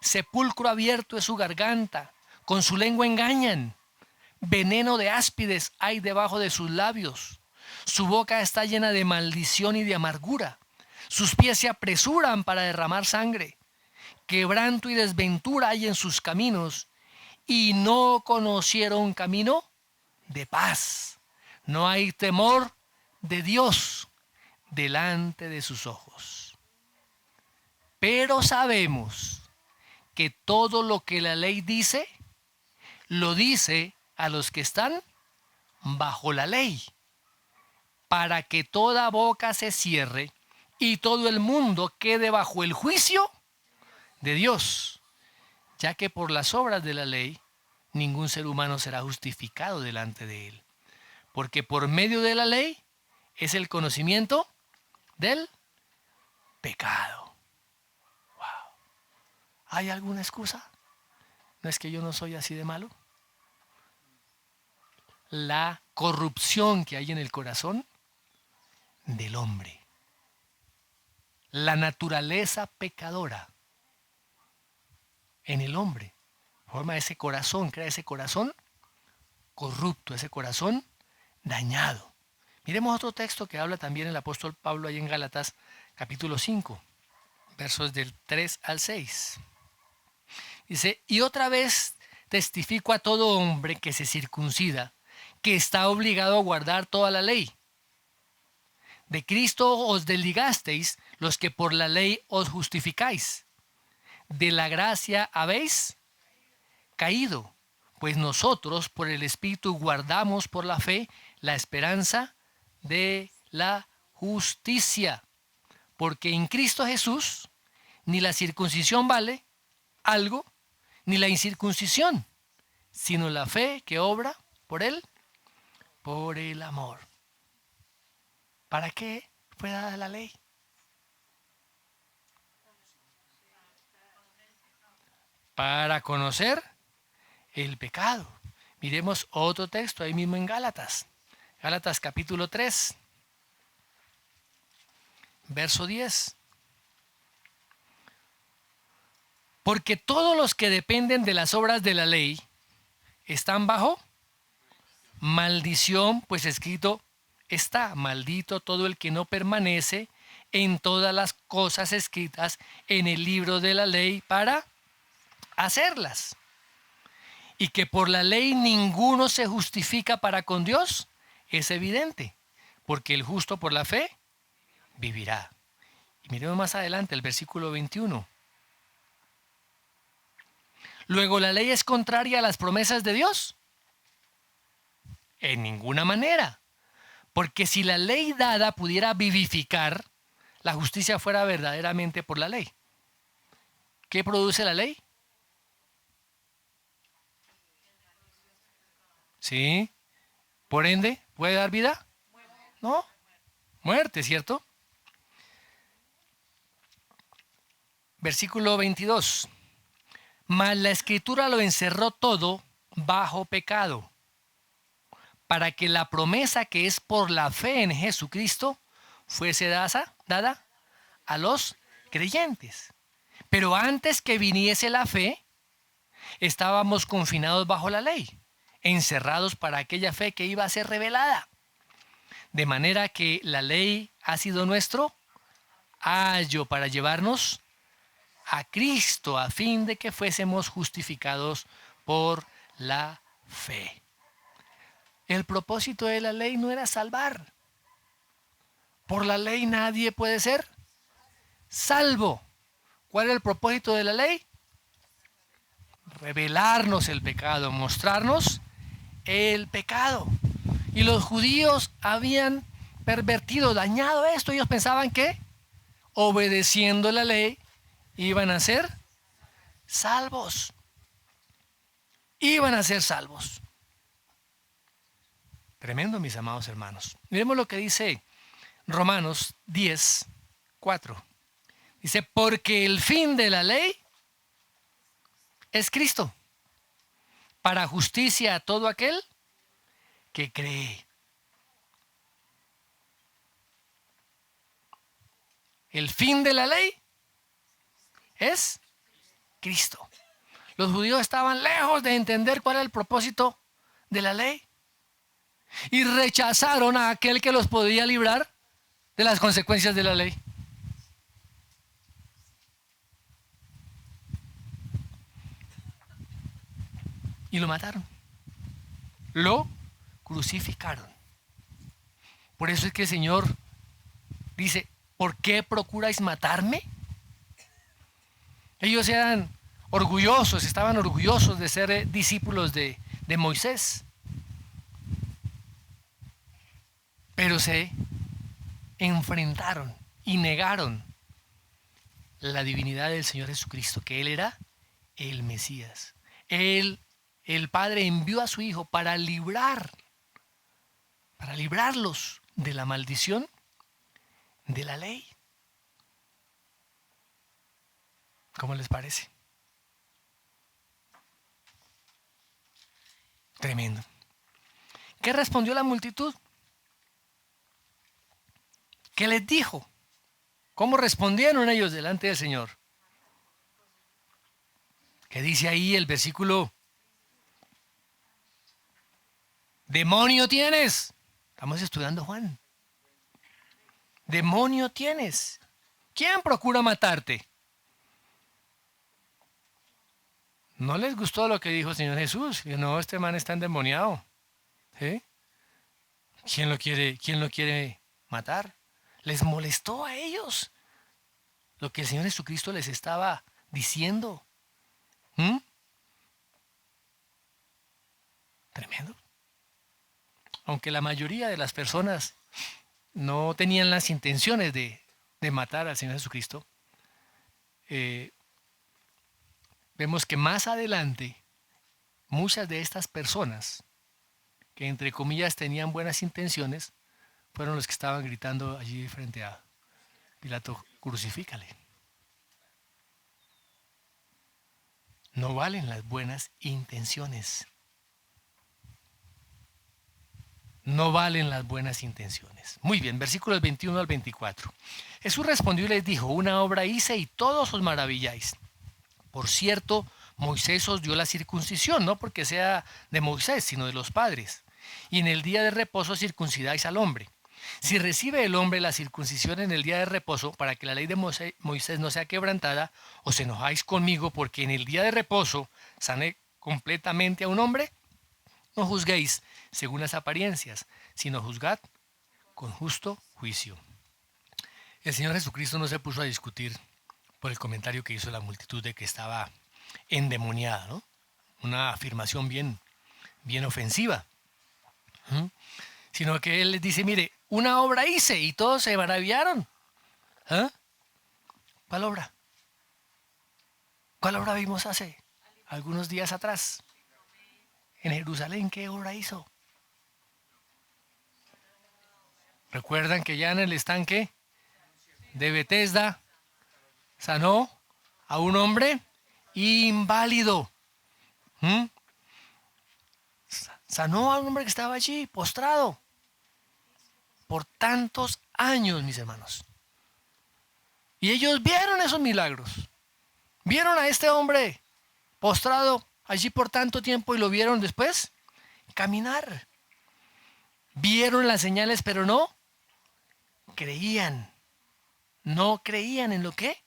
Sepulcro abierto es su garganta, con su lengua engañan. Veneno de áspides hay debajo de sus labios. Su boca está llena de maldición y de amargura. Sus pies se apresuran para derramar sangre. Quebranto y desventura hay en sus caminos, y no conocieron camino de paz. No hay temor de Dios delante de sus ojos. Pero sabemos que todo lo que la ley dice, lo dice a los que están bajo la ley, para que toda boca se cierre y todo el mundo quede bajo el juicio de Dios, ya que por las obras de la ley ningún ser humano será justificado delante de él, porque por medio de la ley es el conocimiento del pecado. Wow. ¿Hay alguna excusa? ¿No es que yo no soy así de malo? La corrupción que hay en el corazón del hombre, la naturaleza pecadora en el hombre, forma ese corazón, crea ese corazón corrupto, ese corazón dañado. Miremos otro texto que habla también el apóstol Pablo ahí en Gálatas capítulo 5, versos del 3 al 6. Dice, y otra vez testifico a todo hombre que se circuncida, que está obligado a guardar toda la ley. De Cristo os desligasteis los que por la ley os justificáis. De la gracia habéis caído, pues nosotros por el Espíritu guardamos por la fe la esperanza de la justicia. Porque en Cristo Jesús ni la circuncisión vale algo, ni la incircuncisión, sino la fe que obra por el amor. ¿Para qué fue dada la ley? Para conocer el pecado. Miremos otro texto ahí mismo en Gálatas. Gálatas capítulo 3, verso 10. Porque todos los que dependen de las obras de la ley están bajo maldición, pues escrito está, maldito todo el que no permanece en todas las cosas escritas en el libro de la ley para hacerlas. Y que por la ley ninguno se justifica para con Dios, es evidente, porque el justo por la fe vivirá. Y miremos más adelante el versículo 21. Luego, ¿la ley es contraria a las promesas de Dios? En ninguna manera. Porque si la ley dada pudiera vivificar, la justicia fuera verdaderamente por la ley. ¿Qué produce la ley? ¿Sí? Por ende, ¿puede dar vida? No. Muerte, ¿cierto? Versículo 22. Mas la Escritura lo encerró todo bajo pecado, para que la promesa que es por la fe en Jesucristo fuese dada a los creyentes. Pero antes que viniese la fe, estábamos confinados bajo la ley, encerrados para aquella fe que iba a ser revelada. De manera que la ley ha sido nuestro ayo para llevarnos a Cristo, a fin de que fuésemos justificados por la fe. El propósito de la ley no era salvar. Por la ley nadie puede ser salvo. ¿Cuál es el propósito de la ley? Revelarnos el pecado, mostrarnos el pecado. Y los judíos habían pervertido, dañado esto. Ellos pensaban que obedeciendo la ley iban a ser salvos. iban a ser salvos. Tremendo, mis amados hermanos. Miremos lo que dice Romanos 10:4. Dice, porque el fin de la ley es Cristo, para justicia a todo aquel que cree. El fin de la ley es Cristo. Los judíos estaban lejos de entender cuál era el propósito de la ley y rechazaron a aquel que los podía librar de las consecuencias de la ley. Y lo mataron. Lo crucificaron. Por eso es que el Señor dice, ¿por qué procuráis matarme? Ellos eran orgullosos, estaban orgullosos de ser discípulos de Moisés. Pero se enfrentaron y negaron la divinidad del Señor Jesucristo, que Él era el Mesías. El Padre envió a su Hijo para librarlos de la maldición de la ley. ¿Cómo les parece? Tremendo. ¿Qué respondió la multitud? ¿Qué les dijo? ¿Cómo respondieron ellos delante del Señor? ¿Qué dice ahí el versículo? Demonio tienes. Estamos estudiando Juan. Demonio tienes. ¿Quién procura matarte? ¿No les gustó lo que dijo el Señor Jesús? Dijo, no, este man está endemoniado. ¿Sí? ¿Quién lo quiere matar? Les molestó a ellos lo que el Señor Jesucristo les estaba diciendo. Tremendo. Aunque la mayoría de las personas no tenían las intenciones de matar al Señor Jesucristo, vemos que más adelante muchas de estas personas que entre comillas tenían buenas intenciones fueron los que estaban gritando allí frente a Pilato, crucifícale. No valen las buenas intenciones. No valen las buenas intenciones. Muy bien, versículos 21 al 24. Jesús respondió y les dijo, una obra hice y todos os maravilláis. Por cierto, Moisés os dio la circuncisión, no porque sea de Moisés, sino de los padres. Y en el día de reposo circuncidáis al hombre. Si recibe el hombre la circuncisión en el día de reposo, para que la ley de Moisés no sea quebrantada, os enojáis conmigo porque en el día de reposo sané completamente a un hombre. No juzguéis según las apariencias, sino juzgad con justo juicio. El Señor Jesucristo no se puso a discutir por el comentario que hizo la multitud de que estaba endemoniada, ¿no? Una afirmación bien ofensiva. Sino que Él les dice, mire, una obra hice y todos se maravillaron. ¿Cuál obra? ¿Cuál obra vimos hace algunos días atrás? En Jerusalén, ¿qué obra hizo? ¿Recuerdan que ya en el estanque de Betesda sanó a un hombre inválido? Sanó a un hombre que estaba allí, postrado, por tantos años, mis hermanos. Y ellos vieron esos milagros. Vieron a este hombre postrado allí por tanto tiempo y lo vieron después caminar. Vieron las señales, pero no creían. No creían en lo que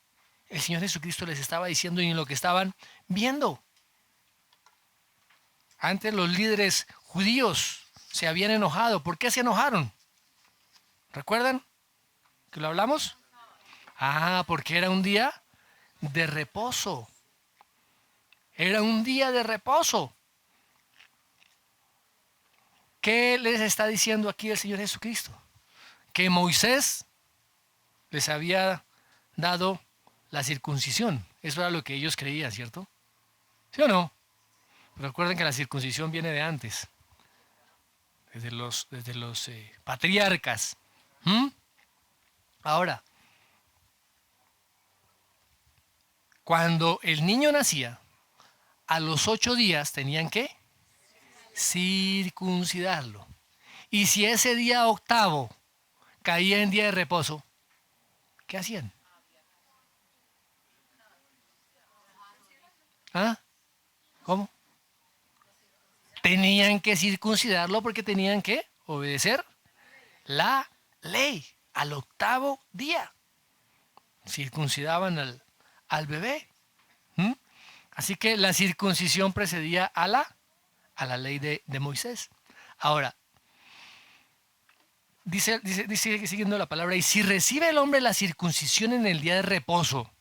el Señor Jesucristo les estaba diciendo y en lo que estaban viendo. Antes los líderes judíos se habían enojado. ¿Por qué se enojaron? ¿Recuerdan que lo hablamos? Porque era un día de reposo. Era un día de reposo. ¿Qué les está diciendo aquí el Señor Jesucristo? Que Moisés les había dado la circuncisión. Eso era lo que ellos creían, ¿cierto? ¿Sí o no? Recuerden que la circuncisión viene de antes, desde los patriarcas. ¿Mm? Ahora, cuando el niño nacía, a los 8 días tenían que circuncidarlo. Y si ese día octavo caía en día de reposo, ¿qué hacían? ¿Ah? ¿Cómo? Tenían que circuncidarlo porque tenían que obedecer la ley al octavo día. Circuncidaban al bebé. ¿Mm? Así que la circuncisión precedía a la ley de Moisés. Ahora, dice siguiendo la palabra, y si recibe el hombre la circuncisión en el día de reposo,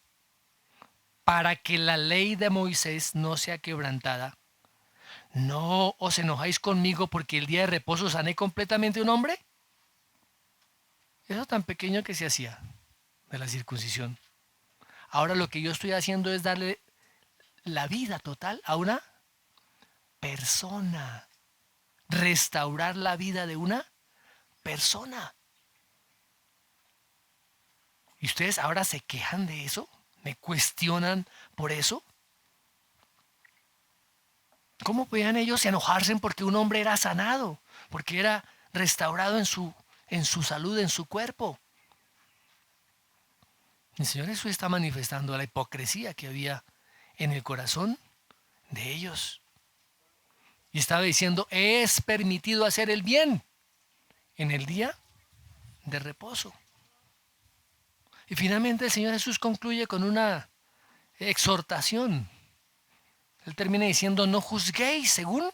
para que la ley de Moisés no sea quebrantada, ¿no os enojáis conmigo porque el día de reposo sané completamente un hombre? Eso tan pequeño que se hacía de la circuncisión. Ahora lo que yo estoy haciendo es darle la vida total a una persona. Restaurar la vida de una persona. ¿Y ustedes ahora se quejan de eso? ¿Me cuestionan por eso? ¿Cómo podían ellos enojarse porque un hombre era sanado? Porque era restaurado en su salud, en su cuerpo. El Señor Jesús está manifestando la hipocresía que había en el corazón de ellos. Y estaba diciendo, es permitido hacer el bien en el día de reposo. Y finalmente el Señor Jesús concluye con una exhortación. Él termina diciendo, no juzguéis según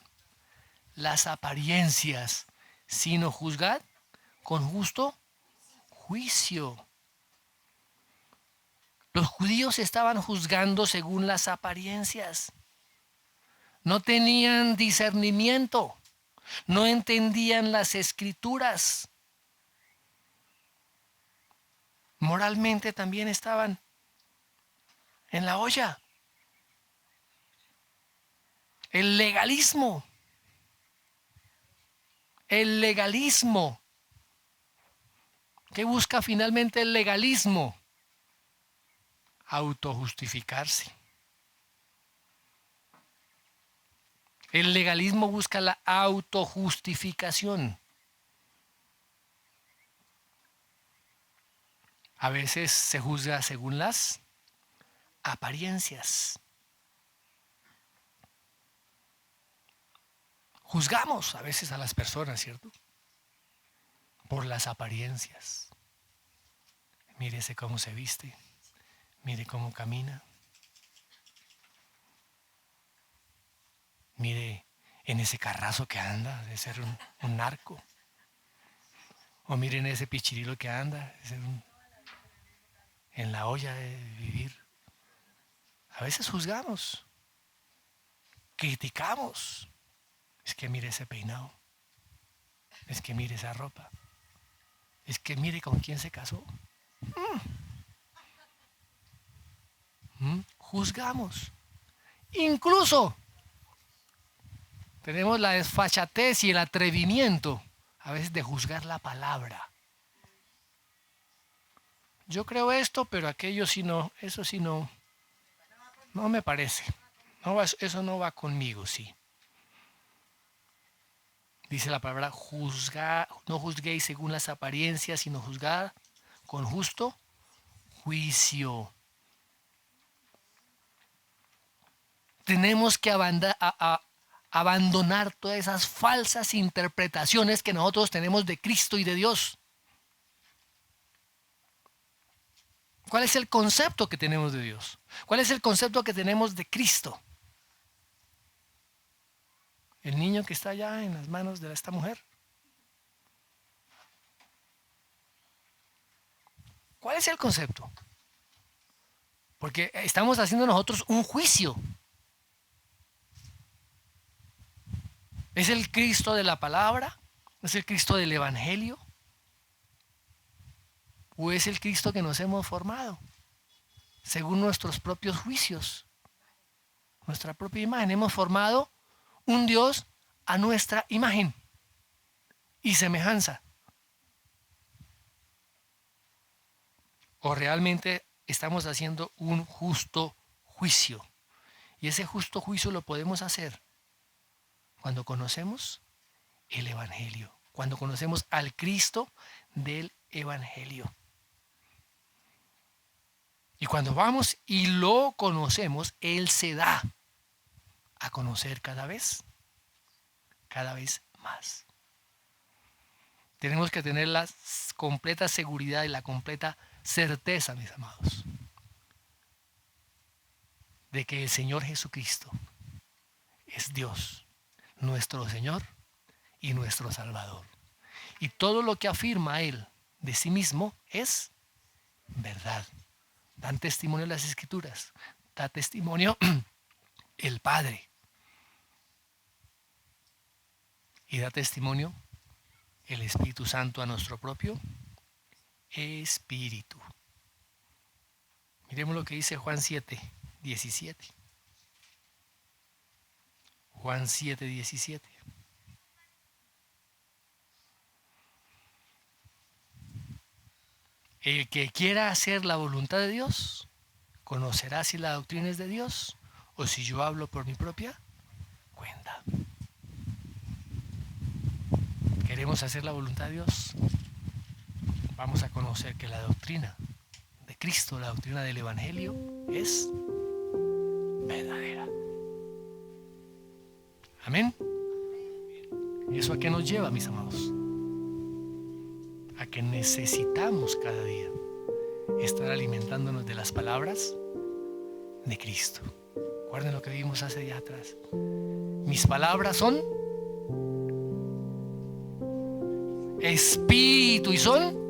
las apariencias, sino juzgad con justo juicio. Los judíos estaban juzgando según las apariencias. No tenían discernimiento, no entendían las escrituras. Moralmente también estaban en la olla. El legalismo. El legalismo. ¿Qué busca finalmente el legalismo? Autojustificarse. El legalismo busca la autojustificación. A veces se juzga según las apariencias. Juzgamos a veces a las personas, ¿cierto? Por las apariencias. Mírese cómo se viste, mire cómo camina, mire en ese carrazo que anda, de ser un narco. O miren ese pichirilo que anda, de ser en la olla de vivir. A veces juzgamos, criticamos. Es que mire ese peinado, es que mire esa ropa, es que mire con quién se casó. Juzgamos. Incluso tenemos la desfachatez y el atrevimiento a veces de juzgar la palabra. Yo creo esto, pero aquello sí no, eso sí no, no me parece. No, eso no va conmigo, sí. Dice la palabra, juzgar, no juzguéis según las apariencias, sino juzgad con justo juicio. Tenemos que abandonar todas esas falsas interpretaciones que nosotros tenemos de Cristo y de Dios. ¿Cuál es el concepto que tenemos de Dios? ¿Cuál es el concepto que tenemos de Cristo? El niño que está allá en las manos de esta mujer. ¿Cuál es el concepto? Porque estamos haciendo nosotros un juicio. ¿Es el Cristo de la palabra? ¿Es el Cristo del Evangelio? ¿O es el Cristo que nos hemos formado según nuestros propios juicios? Nuestra propia imagen. Hemos formado un Dios a nuestra imagen y semejanza. ¿O realmente estamos haciendo un justo juicio? Y ese justo juicio lo podemos hacer cuando conocemos el Evangelio, cuando conocemos al Cristo del Evangelio. Y cuando vamos y lo conocemos, Él se da a conocer cada vez más. Tenemos que tener la completa seguridad y la completa certeza, mis amados, de que el Señor Jesucristo es Dios, nuestro Señor y nuestro Salvador. Y todo lo que afirma Él de sí mismo es verdad. Dan testimonio las Escrituras, da testimonio el Padre y da testimonio el Espíritu Santo a nuestro propio espíritu. Miremos lo que dice Juan 7:17. Juan 7:17. El que quiera hacer la voluntad de Dios, conocerá si la doctrina es de Dios o si yo hablo por mi propia cuenta. ¿Queremos hacer la voluntad de Dios? Vamos a conocer que la doctrina de Cristo, la doctrina del Evangelio, es verdadera. Amén. ¿Y eso a qué nos lleva, mis amados? A que necesitamos cada día estar alimentándonos de las palabras de Cristo. Recuerden lo que vimos hace días atrás. Mis palabras son espíritu y son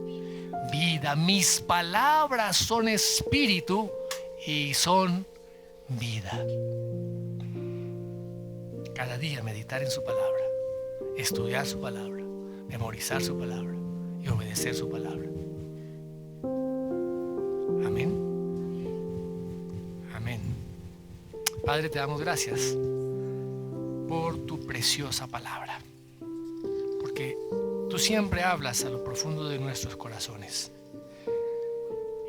vida. Mis palabras son espíritu y son vida. Cada día meditar en su palabra, estudiar su palabra, memorizar su palabra y obedecer su palabra. Amén. Amén. Padre, te damos gracias por tu preciosa palabra, porque tú siempre hablas a lo profundo de nuestros corazones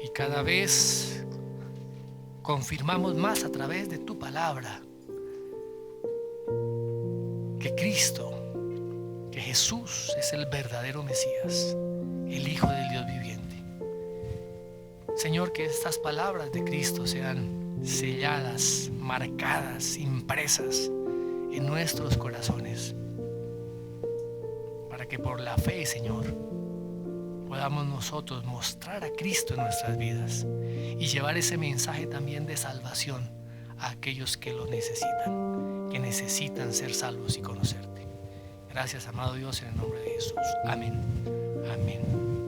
y cada vez confirmamos más a través de tu palabra que Cristo, que Jesús es el verdadero Mesías, el Hijo del Dios viviente. Señor, que estas palabras de Cristo sean selladas, marcadas, impresas en nuestros corazones, para que por la fe, Señor, podamos nosotros mostrar a Cristo en nuestras vidas y llevar ese mensaje también de salvación a aquellos que lo necesitan, que necesitan ser salvos y conocerte. Gracias, amado Dios, en el nombre de Jesús. Amén. Amén.